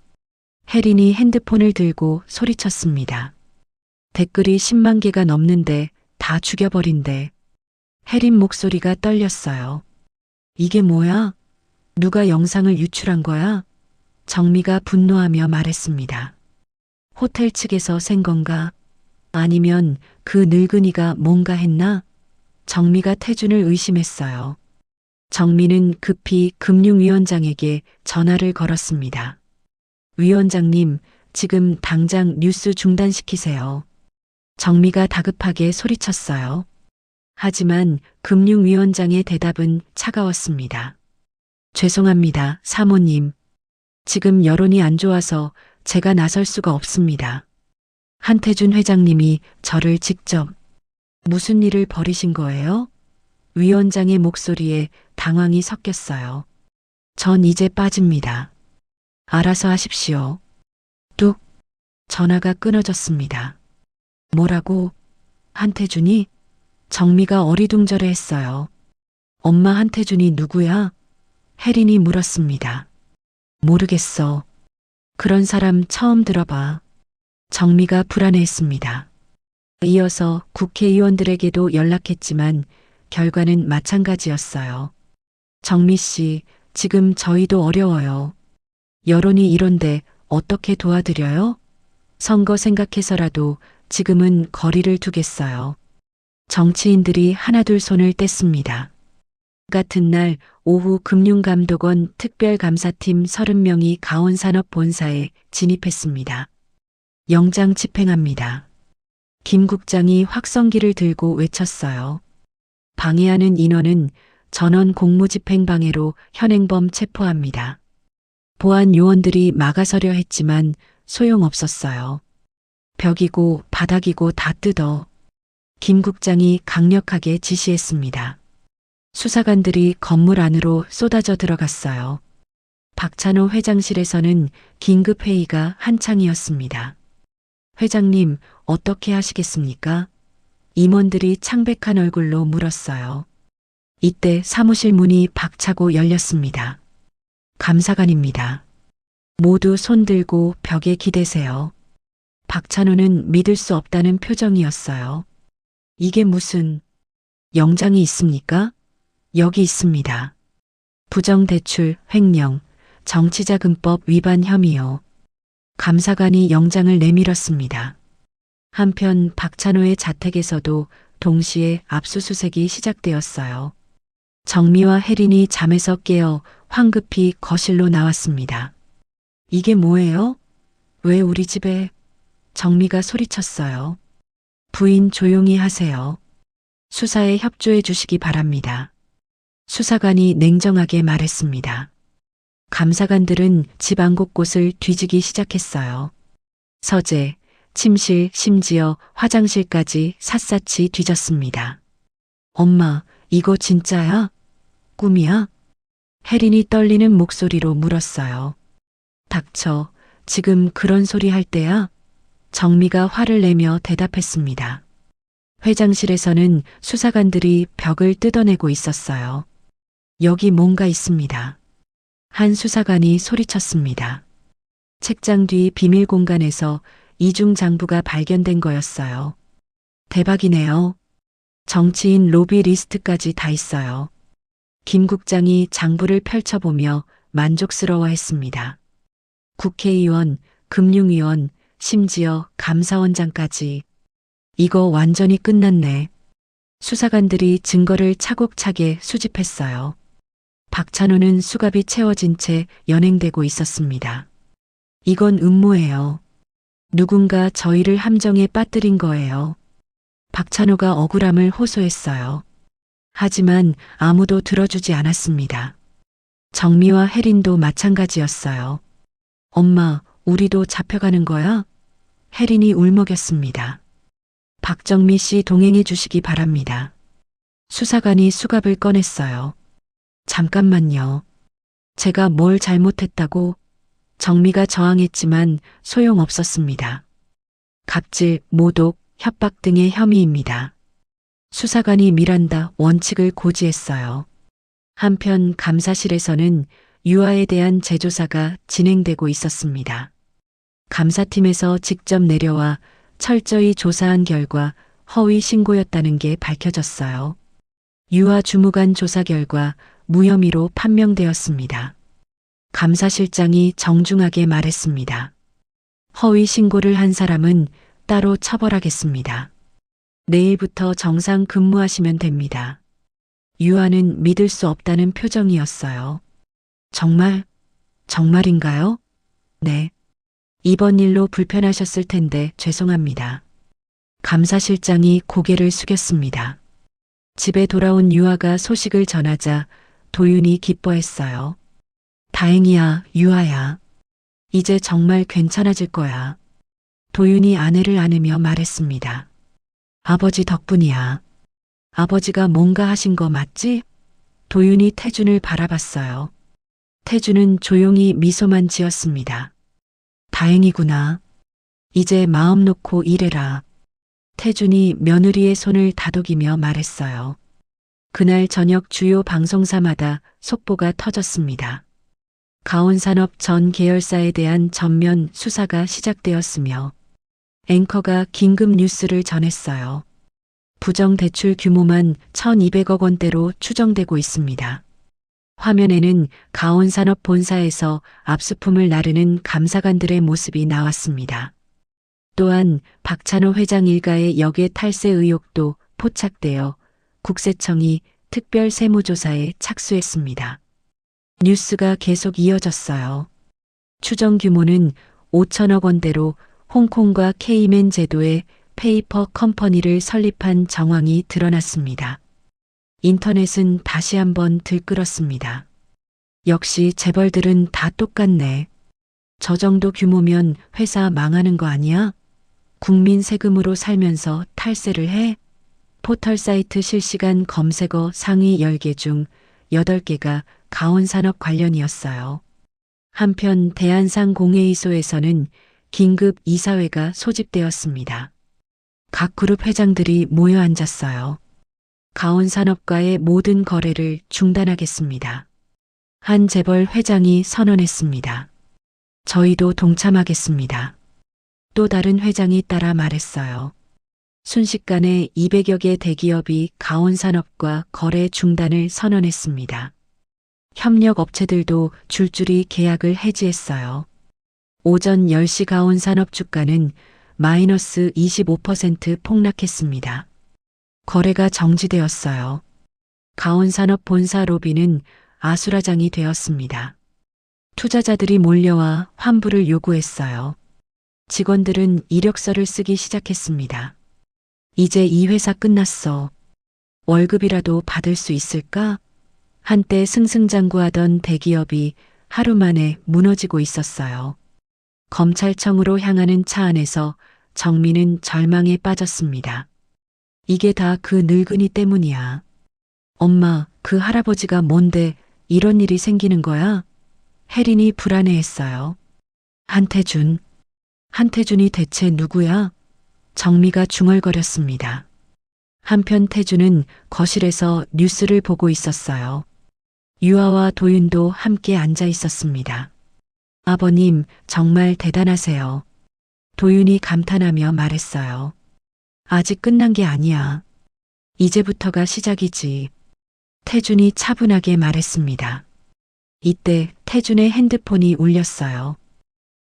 혜린이 핸드폰을 들고 소리쳤습니다. 댓글이 10만 개가 넘는데 다 죽여버린대. 혜린 목소리가 떨렸어요. 이게 뭐야? 누가 영상을 유출한 거야? 정미가 분노하며 말했습니다. 호텔 측에서 센 건가? 아니면 그 늙은이가 뭔가 했나? 정미가 태준을 의심했어요. 정미는 급히 금융위원장에게 전화를 걸었습니다. 위원장님, 지금 당장 뉴스 중단시키세요. 정미가 다급하게 소리쳤어요. 하지만 금융위원장의 대답은 차가웠습니다. 죄송합니다, 사모님. 지금 여론이 안 좋아서 제가 나설 수가 없습니다. 한태준 회장님이 저를 직접 무슨 일을 벌이신 거예요? 위원장의 목소리에 당황이 섞였어요. 전 이제 빠집니다. 알아서 하십시오. 뚝. 전화가 끊어졌습니다. 뭐라고? 한태준이? 정미가 어리둥절해 했어요. 엄마 한태준이 누구야? 혜린이 물었습니다. 모르겠어. 그런 사람 처음 들어봐. 정미가 불안해했습니다. 이어서 국회의원들에게도 연락했지만 결과는 마찬가지였어요. 정미 씨, 지금 저희도 어려워요. 여론이 이런데 어떻게 도와드려요? 선거 생각해서라도 지금은 거리를 두겠어요. 정치인들이 하나둘 손을 뗐습니다. 같은 날 오후 금융감독원 특별감사팀 30명이 가온산업본사에 진입했습니다. 영장 집행합니다. 김 국장이 확성기를 들고 외쳤어요. 방해하는 인원은 전원 공무집행방해로 현행범 체포합니다. 보안 요원들이 막아서려 했지만 소용없었어요. 벽이고 바닥이고 다 뜯어. 김 국장이 강력하게 지시했습니다. 수사관들이 건물 안으로 쏟아져 들어갔어요. 박찬호 회장실에서는 긴급회의가 한창이었습니다. 회장님, 어떻게 하시겠습니까? 임원들이 창백한 얼굴로 물었어요. 이때 사무실 문이 박차고 열렸습니다. 감사관입니다. 모두 손들고 벽에 기대세요. 박찬호는 믿을 수 없다는 표정이었어요. 이게 무슨 영장이 있습니까? 여기 있습니다. 부정대출, 횡령, 정치자금법 위반 혐의요. 감사관이 영장을 내밀었습니다. 한편 박찬호의 자택에서도 동시에 압수수색이 시작되었어요. 정미와 혜린이 잠에서 깨어 황급히 거실로 나왔습니다. 이게 뭐예요? 왜 우리 집에? 정미가 소리쳤어요. 부인 조용히 하세요. 수사에 협조해 주시기 바랍니다. 수사관이 냉정하게 말했습니다. 감사관들은 집안 곳곳을 뒤지기 시작했어요. 서재, 침실, 심지어 화장실까지 샅샅이 뒤졌습니다. 엄마, 이거 진짜야? 꿈이야? 혜린이 떨리는 목소리로 물었어요. 닥쳐, 지금 그런 소리 할 때야? 정미가 화를 내며 대답했습니다. 회장실에서는 수사관들이 벽을 뜯어내고 있었어요. 여기 뭔가 있습니다. 한 수사관이 소리쳤습니다. 책장 뒤 비밀 공간에서 이중 장부가 발견된 거였어요. 대박이네요. 정치인 로비 리스트까지 다 있어요. 김 국장이 장부를 펼쳐보며 만족스러워했습니다. 국회의원, 금융위원, 심지어 감사원장까지. 이거 완전히 끝났네. 수사관들이 증거를 차곡차게 수집했어요. 박찬호는 수갑이 채워진 채 연행되고 있었습니다. 이건 음모예요. 누군가 저희를 함정에 빠뜨린 거예요. 박찬호가 억울함을 호소했어요. 하지만 아무도 들어주지 않았습니다. 정미와 혜린도 마찬가지였어요. 엄마, 우리도 잡혀가는 거야? 혜린이 울먹였습니다. 박정미 씨 동행해 주시기 바랍니다. 수사관이 수갑을 꺼냈어요. 잠깐만요. 제가 뭘 잘못했다고? 정미가 저항했지만 소용없었습니다. 갑질, 모독, 협박 등의 혐의입니다. 수사관이 밀한다 원칙을 고지했어요. 한편 감사실에서는 유아에 대한 재조사가 진행되고 있었습니다. 감사팀에서 직접 내려와 철저히 조사한 결과 허위 신고였다는 게 밝혀졌어요. 유아 주무관 조사 결과 무혐의로 판명되었습니다. 감사실장이 정중하게 말했습니다. 허위 신고를 한 사람은 따로 처벌하겠습니다. 내일부터 정상 근무하시면 됩니다. 유아는 믿을 수 없다는 표정이었어요. 정말인가요? 네. 이번 일로 불편하셨을 텐데 죄송합니다. 감사실장이 고개를 숙였습니다. 집에 돌아온 유아가 소식을 전하자 도윤이 기뻐했어요. 다행이야, 유아야. 이제 정말 괜찮아질 거야. 도윤이 아내를 안으며 말했습니다. 아버지 덕분이야. 아버지가 뭔가 하신 거 맞지? 도윤이 태준을 바라봤어요. 태준은 조용히 미소만 지었습니다. 다행이구나. 이제 마음 놓고 일해라. 태준이 며느리의 손을 다독이며 말했어요. 그날 저녁 주요 방송사마다 속보가 터졌습니다. 가온산업 전 계열사에 대한 전면 수사가 시작되었으며 앵커가 긴급 뉴스를 전했어요. 부정대출 규모만 1,200억 원대로 추정되고 있습니다. 화면에는 가온산업 본사에서 압수품을 나르는 감사관들의 모습이 나왔습니다. 또한 박찬호 회장 일가의 역외 탈세 의혹도 포착되어 국세청이 특별 세무조사에 착수했습니다. 뉴스가 계속 이어졌어요. 추정 규모는 5천억 원대로 홍콩과 케이맨 제도의 페이퍼 컴퍼니를 설립한 정황이 드러났습니다. 인터넷은 다시 한번 들끓었습니다. 역시 재벌들은 다 똑같네. 저 정도 규모면 회사 망하는 거 아니야? 국민 세금으로 살면서 탈세를 해? 포털 사이트 실시간 검색어 상위 10개 중 8개가 가온산업 관련이었어요. 한편 대한상공회의소에서는 긴급 이사회가 소집되었습니다. 각 그룹 회장들이 모여 앉았어요. 가온산업과의 모든 거래를 중단하겠습니다. 한 재벌 회장이 선언했습니다. 저희도 동참하겠습니다. 또 다른 회장이 따라 말했어요. 순식간에 200여 개 대기업이 가온산업과 거래 중단을 선언했습니다. 협력 업체들도 줄줄이 계약을 해지했어요. 오전 10시 가온산업 주가는 마이너스 25% 폭락했습니다. 거래가 정지되었어요. 가온산업 본사 로비는 아수라장이 되었습니다. 투자자들이 몰려와 환불을 요구했어요. 직원들은 이력서를 쓰기 시작했습니다. 이제 이 회사 끝났어. 월급이라도 받을 수 있을까? 한때 승승장구하던 대기업이 하루 만에 무너지고 있었어요. 검찰청으로 향하는 차 안에서 정민은 절망에 빠졌습니다. 이게 다 그 늙은이 때문이야. 엄마, 그 할아버지가 뭔데 이런 일이 생기는 거야? 혜린이 불안해했어요. 한태준이 대체 누구야? 정미가 중얼거렸습니다. 한편 태준은 거실에서 뉴스를 보고 있었어요. 유아와 도윤도 함께 앉아 있었습니다. 아버님, 정말 대단하세요. 도윤이 감탄하며 말했어요. 아직 끝난 게 아니야. 이제부터가 시작이지. 태준이 차분하게 말했습니다. 이때 태준의 핸드폰이 울렸어요.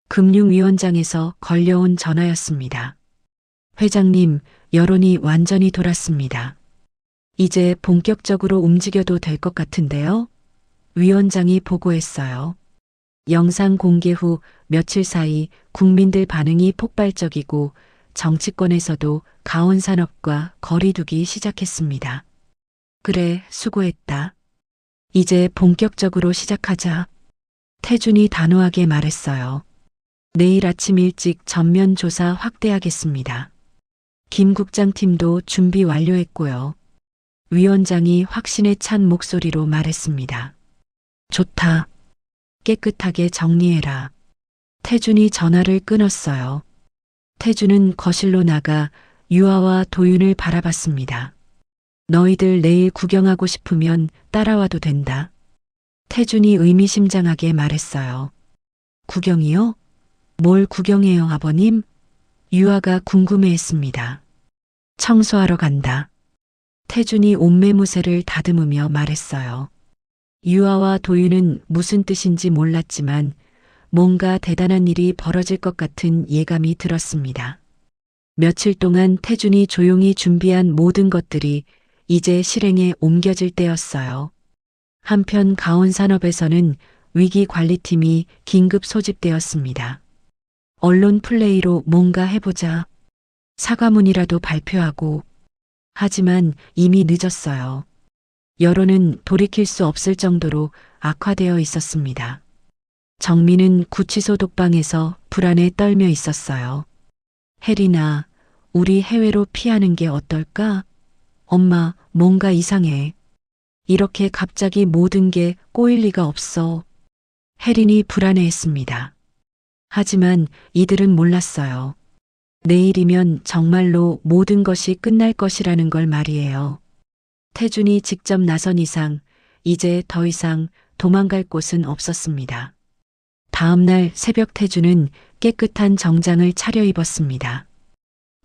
금융위원장에서 걸려온 전화였습니다. 회장님, 여론이 완전히 돌았습니다. 이제 본격적으로 움직여도 될 것 같은데요? 위원장이 보고했어요. 영상 공개 후 며칠 사이 국민들 반응이 폭발적이고 정치권에서도 가온산업과 거리두기 시작했습니다. 그래, 수고했다. 이제 본격적으로 시작하자. 태준이 단호하게 말했어요. 내일 아침 일찍 전면 조사 확대하겠습니다. 김 국장 팀도 준비 완료했고요. 위원장이 확신에 찬 목소리로 말했습니다. 좋다. 깨끗하게 정리해라. 태준이 전화를 끊었어요. 태준은 거실로 나가 유아와 도윤을 바라봤습니다. 너희들 내일 구경하고 싶으면 따라와도 된다. 태준이 의미심장하게 말했어요. 구경이요? 뭘 구경해요, 아버님? 유아가 궁금해했습니다. 청소하러 간다. 태준이 옷매무새를 다듬으며 말했어요. 유아와 도윤은 무슨 뜻인지 몰랐지만 뭔가 대단한 일이 벌어질 것 같은 예감이 들었습니다. 며칠 동안 태준이 조용히 준비한 모든 것들이 이제 실행에 옮겨질 때였어요. 한편 가온산업에서는 위기관리팀이 긴급 소집되었습니다. 언론 플레이로 뭔가 해보자. 사과문이라도 발표하고. 하지만 이미 늦었어요. 여론은 돌이킬 수 없을 정도로 악화되어 있었습니다. 정민은 구치소 독방에서 불안에 떨며 있었어요. 혜린아, 우리 해외로 피하는 게 어떨까? 엄마, 뭔가 이상해. 이렇게 갑자기 모든 게 꼬일 리가 없어. 혜린이 불안해했습니다. 하지만 이들은 몰랐어요. 내일이면 정말로 모든 것이 끝날 것이라는 걸 말이에요. 태준이 직접 나선 이상 이제 더 이상 도망갈 곳은 없었습니다. 다음 날 새벽 태준은 깨끗한 정장을 차려입었습니다.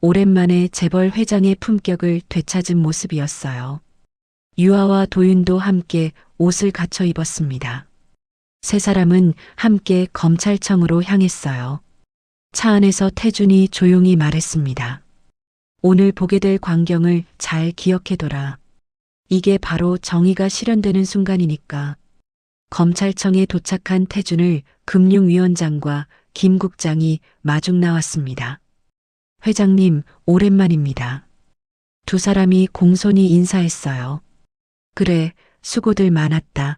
오랜만에 재벌 회장의 품격을 되찾은 모습이었어요. 유아와 도윤도 함께 옷을 갖춰 입었습니다. 세 사람은 함께 검찰청으로 향했어요. 차 안에서 태준이 조용히 말했습니다. 오늘 보게 될 광경을 잘 기억해둬라. 이게 바로 정의가 실현되는 순간이니까. 검찰청에 도착한 태준을 금융위원장과 김 국장이 마중 나왔습니다. 회장님, 오랜만입니다. 두 사람이 공손히 인사했어요. 그래, 수고들 많았다.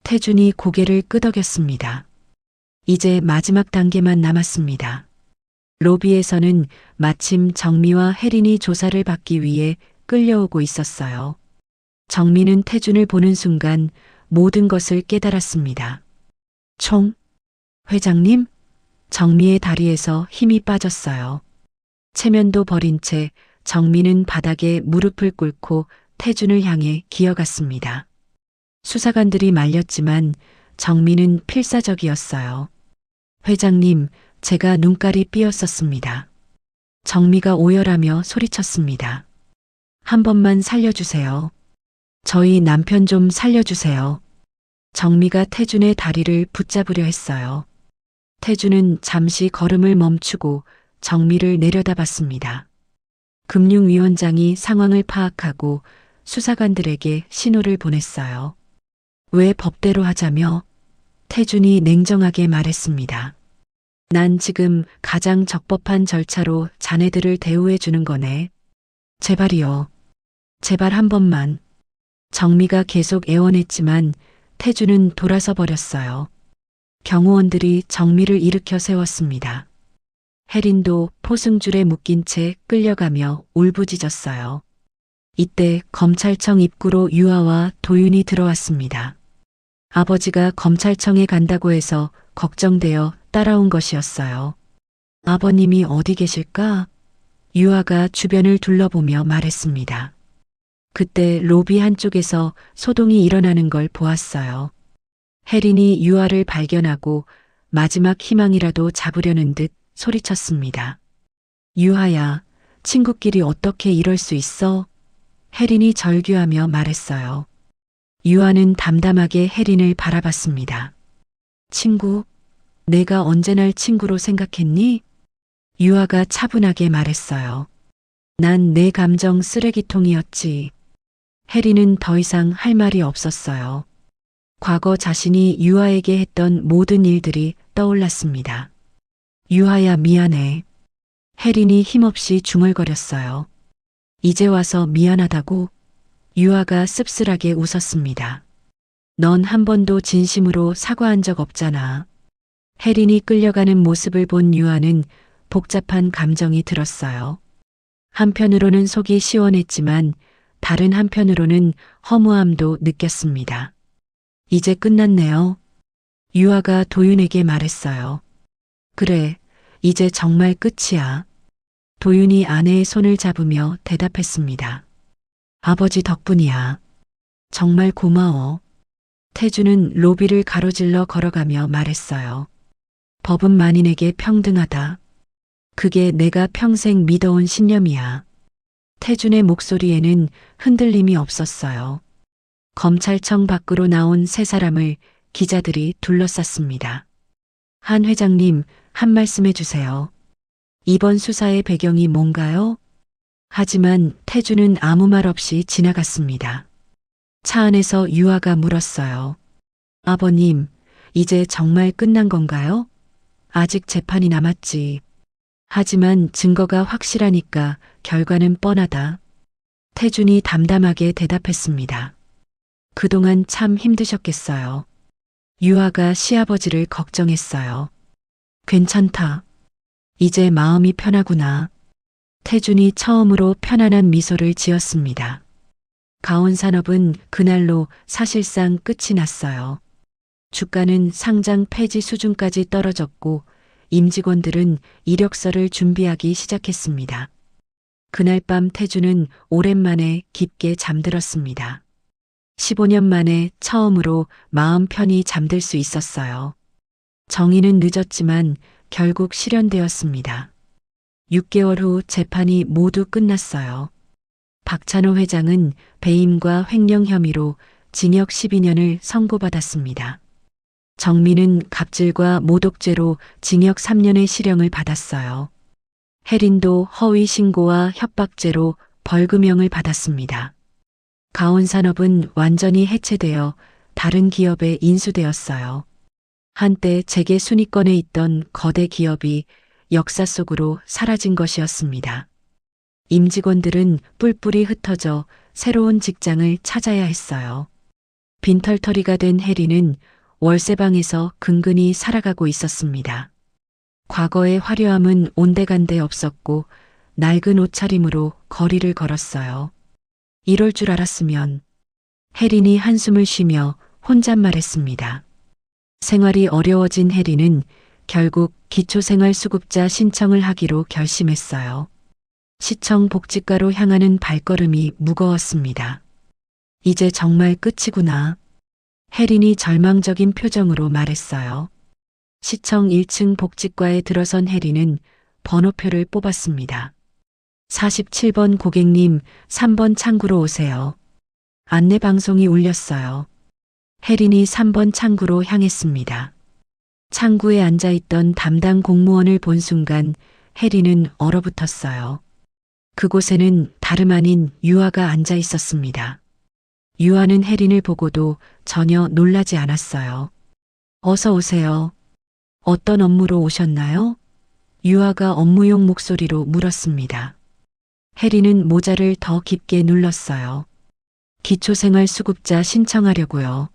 태준이 고개를 끄덕였습니다. 이제 마지막 단계만 남았습니다. 로비에서는 마침 정미와 혜린이 조사를 받기 위해 끌려오고 있었어요. 정미는 태준을 보는 순간 모든 것을 깨달았습니다. 회장님? 정미의 다리에서 힘이 빠졌어요. 체면도 버린 채 정미는 바닥에 무릎을 꿇고 태준을 향해 기어갔습니다. 수사관들이 말렸지만 정미는 필사적이었어요. 회장님, 제가 눈깔이 삐었었습니다. 정미가 오열하며 소리쳤습니다. 한 번만 살려주세요. 저희 남편 좀 살려주세요. 정미가 태준의 다리를 붙잡으려 했어요. 태준은 잠시 걸음을 멈추고 정미를 내려다봤습니다. 금융위원장이 상황을 파악하고 수사관들에게 신호를 보냈어요. 왜 법대로 하자며? 태준이 냉정하게 말했습니다. 난 지금 가장 적법한 절차로 자네들을 대우해 주는 거네. 제발이요. 제발 한 번만. 정미가 계속 애원했지만 태준은 돌아서 버렸어요. 경호원들이 정미를 일으켜 세웠습니다. 혜린도 포승줄에 묶인 채 끌려가며 울부짖었어요. 이때 검찰청 입구로 유아와 도윤이 들어왔습니다. 아버지가 검찰청에 간다고 해서 걱정되어 따라온 것이었어요. 아버님이 어디 계실까? 유아가 주변을 둘러보며 말했습니다. 그때 로비 한쪽에서 소동이 일어나는 걸 보았어요. 혜린이 유아를 발견하고 마지막 희망이라도 잡으려는 듯 소리쳤습니다. 유아야, 친구끼리 어떻게 이럴 수 있어? 혜린이 절규하며 말했어요. 유아는 담담하게 혜린을 바라봤습니다. 친구? 내가 언제 날 친구로 생각했니? 유아가 차분하게 말했어요. 난 내 감정 쓰레기통이었지. 혜린은 더 이상 할 말이 없었어요. 과거 자신이 유아에게 했던 모든 일들이 떠올랐습니다. 유아야, 미안해. 혜린이 힘없이 중얼거렸어요. 이제 와서 미안하다고? 유아가 씁쓸하게 웃었습니다. 넌 한 번도 진심으로 사과한 적 없잖아. 혜린이 끌려가는 모습을 본 유아는 복잡한 감정이 들었어요. 한편으로는 속이 시원했지만 다른 한편으로는 허무함도 느꼈습니다. 이제 끝났네요. 유아가 도윤에게 말했어요. 그래, 이제 정말 끝이야. 도윤이 아내의 손을 잡으며 대답했습니다. 아버지 덕분이야. 정말 고마워. 태준은 로비를 가로질러 걸어가며 말했어요. 법은 만인에게 평등하다. 그게 내가 평생 믿어온 신념이야. 태준의 목소리에는 흔들림이 없었어요. 검찰청 밖으로 나온 세 사람을 기자들이 둘러쌌습니다. 한 회장님, 한 말씀 해주세요. 이번 수사의 배경이 뭔가요? 하지만 태준은 아무 말 없이 지나갔습니다. 차 안에서 유아가 물었어요. 아버님, 이제 정말 끝난 건가요? 아직 재판이 남았지. 하지만 증거가 확실하니까 결과는 뻔하다. 태준이 담담하게 대답했습니다. 그동안 참 힘드셨겠어요. 유아가 시아버지를 걱정했어요. 괜찮다. 이제 마음이 편하구나. 태준이 처음으로 편안한 미소를 지었습니다. 가온산업은 그날로 사실상 끝이 났어요. 주가는 상장 폐지 수준까지 떨어졌고 임직원들은 이력서를 준비하기 시작했습니다. 그날 밤 태준은 오랜만에 깊게 잠들었습니다. 15년 만에 처음으로 마음 편히 잠들 수 있었어요. 정의는 늦었지만 결국 실현되었습니다. 6개월 후 재판이 모두 끝났어요. 박찬호 회장은 배임과 횡령 혐의로 징역 12년을 선고받았습니다. 정민은 갑질과 모독죄로 징역 3년의 실형을 받았어요. 혜린도 허위 신고와 협박죄로 벌금형을 받았습니다. 가온산업은 완전히 해체되어 다른 기업에 인수되었어요. 한때 재계 순위권에 있던 거대 기업이 역사 속으로 사라진 것이었습니다. 임직원들은 뿔뿔이 흩어져 새로운 직장을 찾아야 했어요. 빈털터리가 된 혜리는 월세방에서 근근히 살아가고 있었습니다. 과거의 화려함은 온데간데 없었고 낡은 옷차림으로 거리를 걸었어요. 이럴 줄 알았으면. 혜린이 한숨을 쉬며 혼잣말했습니다. 생활이 어려워진 혜린은 결국 기초생활수급자 신청을 하기로 결심했어요. 시청 복지과로 향하는 발걸음이 무거웠습니다. 이제 정말 끝이구나. 혜린이 절망적인 표정으로 말했어요. 시청 1층 복지과에 들어선 혜린은 번호표를 뽑았습니다. 47번 고객님, 3번 창구로 오세요. 안내방송이 울렸어요. 혜린이 3번 창구로 향했습니다. 창구에 앉아있던 담당 공무원을 본 순간 혜린은 얼어붙었어요. 그곳에는 다름 아닌 유아가 앉아 있었습니다. 유아는 혜린을 보고도 전혀 놀라지 않았어요. 어서 오세요. 어떤 업무로 오셨나요? 유아가 업무용 목소리로 물었습니다. 혜린은 모자를 더 깊게 눌렀어요. 기초생활수급자 신청하려고요.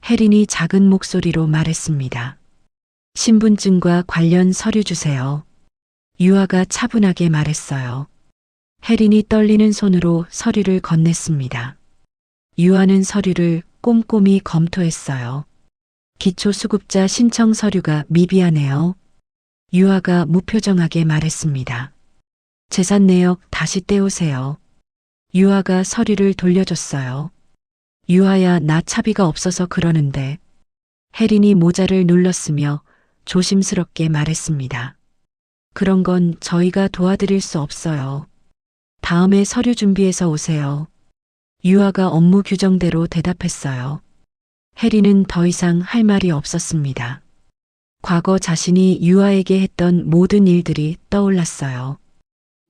혜린이 작은 목소리로 말했습니다. 신분증과 관련 서류 주세요. 유아가 차분하게 말했어요. 혜린이 떨리는 손으로 서류를 건넸습니다. 유아는 서류를 꼼꼼히 검토했어요. 기초수급자 신청 서류가 미비하네요. 유아가 무표정하게 말했습니다. 재산 내역 다시 떼오세요. 유아가 서류를 돌려줬어요. 유아야, 나 차비가 없어서 그러는데. 혜린이 모자를 눌렀으며 조심스럽게 말했습니다. 그런 건 저희가 도와드릴 수 없어요. 다음에 서류 준비해서 오세요. 유아가 업무 규정대로 대답했어요. 혜린은 더 이상 할 말이 없었습니다. 과거 자신이 유아에게 했던 모든 일들이 떠올랐어요.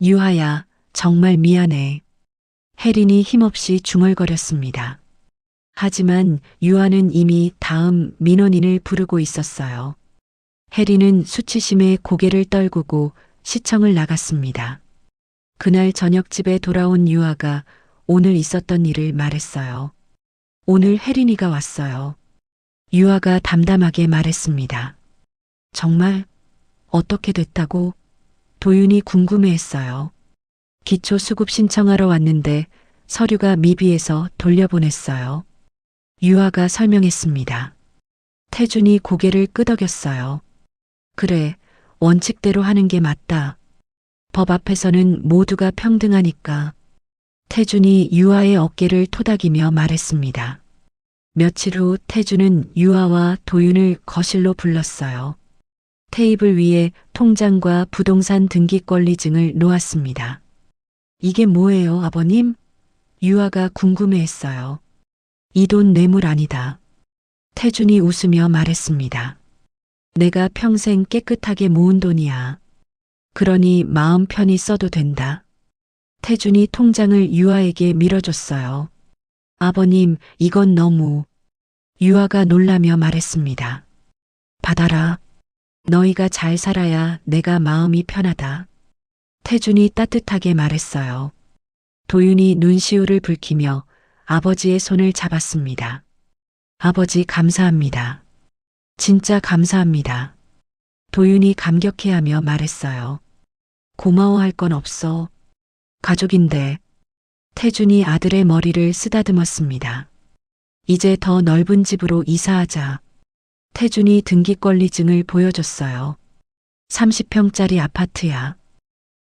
유아야, 정말 미안해. 혜린이 힘없이 중얼거렸습니다. 하지만 유아는 이미 다음 민원인을 부르고 있었어요. 혜린은 수치심에 고개를 떨구고 시청을 나갔습니다. 그날 저녁 집에 돌아온 유아가 오늘 있었던 일을 말했어요. 오늘 혜린이가 왔어요. 유아가 담담하게 말했습니다. 정말? 어떻게 됐다고? 도윤이 궁금해했어요. 기초수급 신청하러 왔는데 서류가 미비해서 돌려보냈어요. 유아가 설명했습니다. 태준이 고개를 끄덕였어요. 그래, 원칙대로 하는 게 맞다. 법 앞에서는 모두가 평등하니까. 태준이 유아의 어깨를 토닥이며 말했습니다. 며칠 후 태준은 유아와 도윤을 거실로 불렀어요. 테이블 위에 통장과 부동산 등기권리증을 놓았습니다. 이게 뭐예요, 아버님? 유아가 궁금해했어요. 이 돈 뇌물 아니다. 태준이 웃으며 말했습니다. 내가 평생 깨끗하게 모은 돈이야. 그러니 마음 편히 써도 된다. 태준이 통장을 유아에게 밀어줬어요. 아버님, 이건 너무. 유아가 놀라며 말했습니다. 받아라. 너희가 잘 살아야 내가 마음이 편하다. 태준이 따뜻하게 말했어요. 도윤이 눈시울을 붉히며 아버지의 손을 잡았습니다. 아버지 감사합니다. 진짜 감사합니다. 도윤이 감격해하며 말했어요. 고마워할 건 없어. 가족인데. 태준이 아들의 머리를 쓰다듬었습니다. 이제 더 넓은 집으로 이사하자. 태준이 등기권리증을 보여줬어요. 30평짜리 아파트야.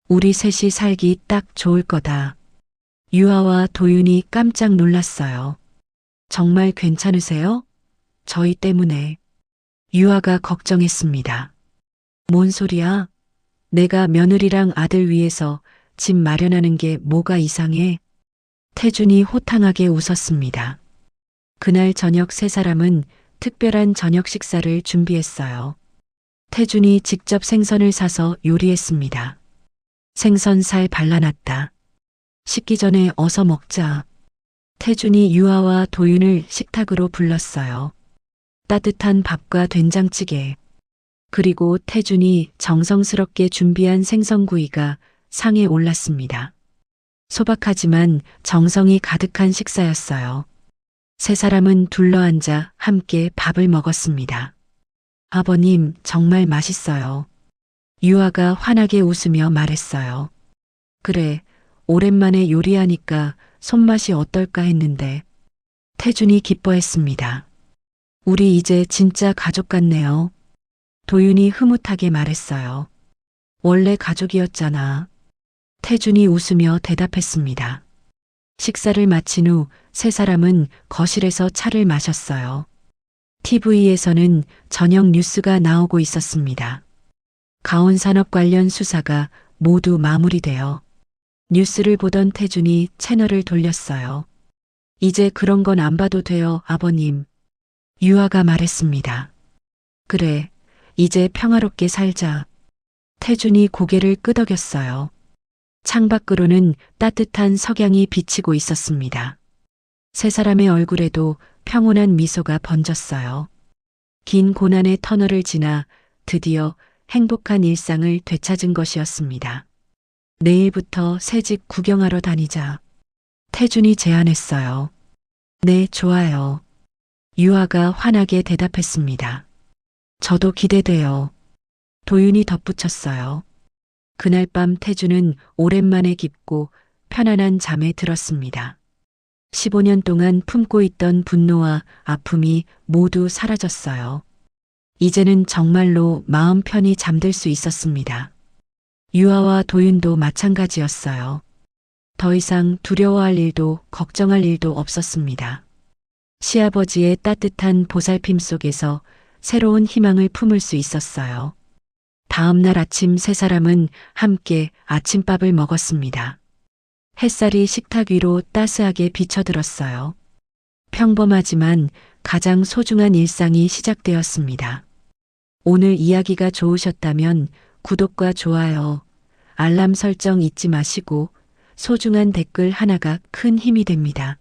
우리 셋이 살기 딱 좋을 거다. 유아와 도윤이 깜짝 놀랐어요. 정말 괜찮으세요? 저희 때문에. 유아가 걱정했습니다. 뭔 소리야? 내가 며느리랑 아들 위해서 집 마련하는 게 뭐가 이상해? 태준이 호탕하게 웃었습니다. 그날 저녁 세 사람은 특별한 저녁 식사를 준비했어요. 태준이 직접 생선을 사서 요리했습니다. 생선살 발라놨다. 식기 전에 어서 먹자. 태준이 유아와 도윤을 식탁으로 불렀어요. 따뜻한 밥과 된장찌개, 그리고 태준이 정성스럽게 준비한 생선구이가 상에 올랐습니다. 소박하지만 정성이 가득한 식사였어요. 세 사람은 둘러앉아 함께 밥을 먹었습니다. 아버님, 정말 맛있어요. 유아가 환하게 웃으며 말했어요. 그래, 오랜만에 요리하니까 손맛이 어떨까 했는데. 태준이 기뻐했습니다. 우리 이제 진짜 가족 같네요. 도윤이 흐뭇하게 말했어요. 원래 가족이었잖아. 태준이 웃으며 대답했습니다. 식사를 마친 후 세 사람은 거실에서 차를 마셨어요. TV에서는 저녁 뉴스가 나오고 있었습니다. 가온산업 관련 수사가 모두 마무리되어 뉴스를 보던 태준이 채널을 돌렸어요. 이제 그런 건 안 봐도 돼요, 아버님. 유아가 말했습니다. 그래, 이제 평화롭게 살자. 태준이 고개를 끄덕였어요. 창밖으로는 따뜻한 석양이 비치고 있었습니다. 세 사람의 얼굴에도 평온한 미소가 번졌어요. 긴 고난의 터널을 지나 드디어 행복한 일상을 되찾은 것이었습니다. 내일부터 새 집 구경하러 다니자. 태준이 제안했어요. 네, 좋아요. 유아가 환하게 대답했습니다. 저도 기대돼요. 도윤이 덧붙였어요. 그날 밤 태준은 오랜만에 깊고 편안한 잠에 들었습니다. 15년 동안 품고 있던 분노와 아픔이 모두 사라졌어요. 이제는 정말로 마음 편히 잠들 수 있었습니다. 유아와 도윤도 마찬가지였어요. 더 이상 두려워할 일도 걱정할 일도 없었습니다. 시아버지의 따뜻한 보살핌 속에서 새로운 희망을 품을 수 있었어요. 다음 날 아침 세 사람은 함께 아침밥을 먹었습니다. 햇살이 식탁 위로 따스하게 비쳐들었어요. 평범하지만 가장 소중한 일상이 시작되었습니다. 오늘 이야기가 좋으셨다면 구독과 좋아요, 알람 설정 잊지 마시고 소중한 댓글 하나가 큰 힘이 됩니다.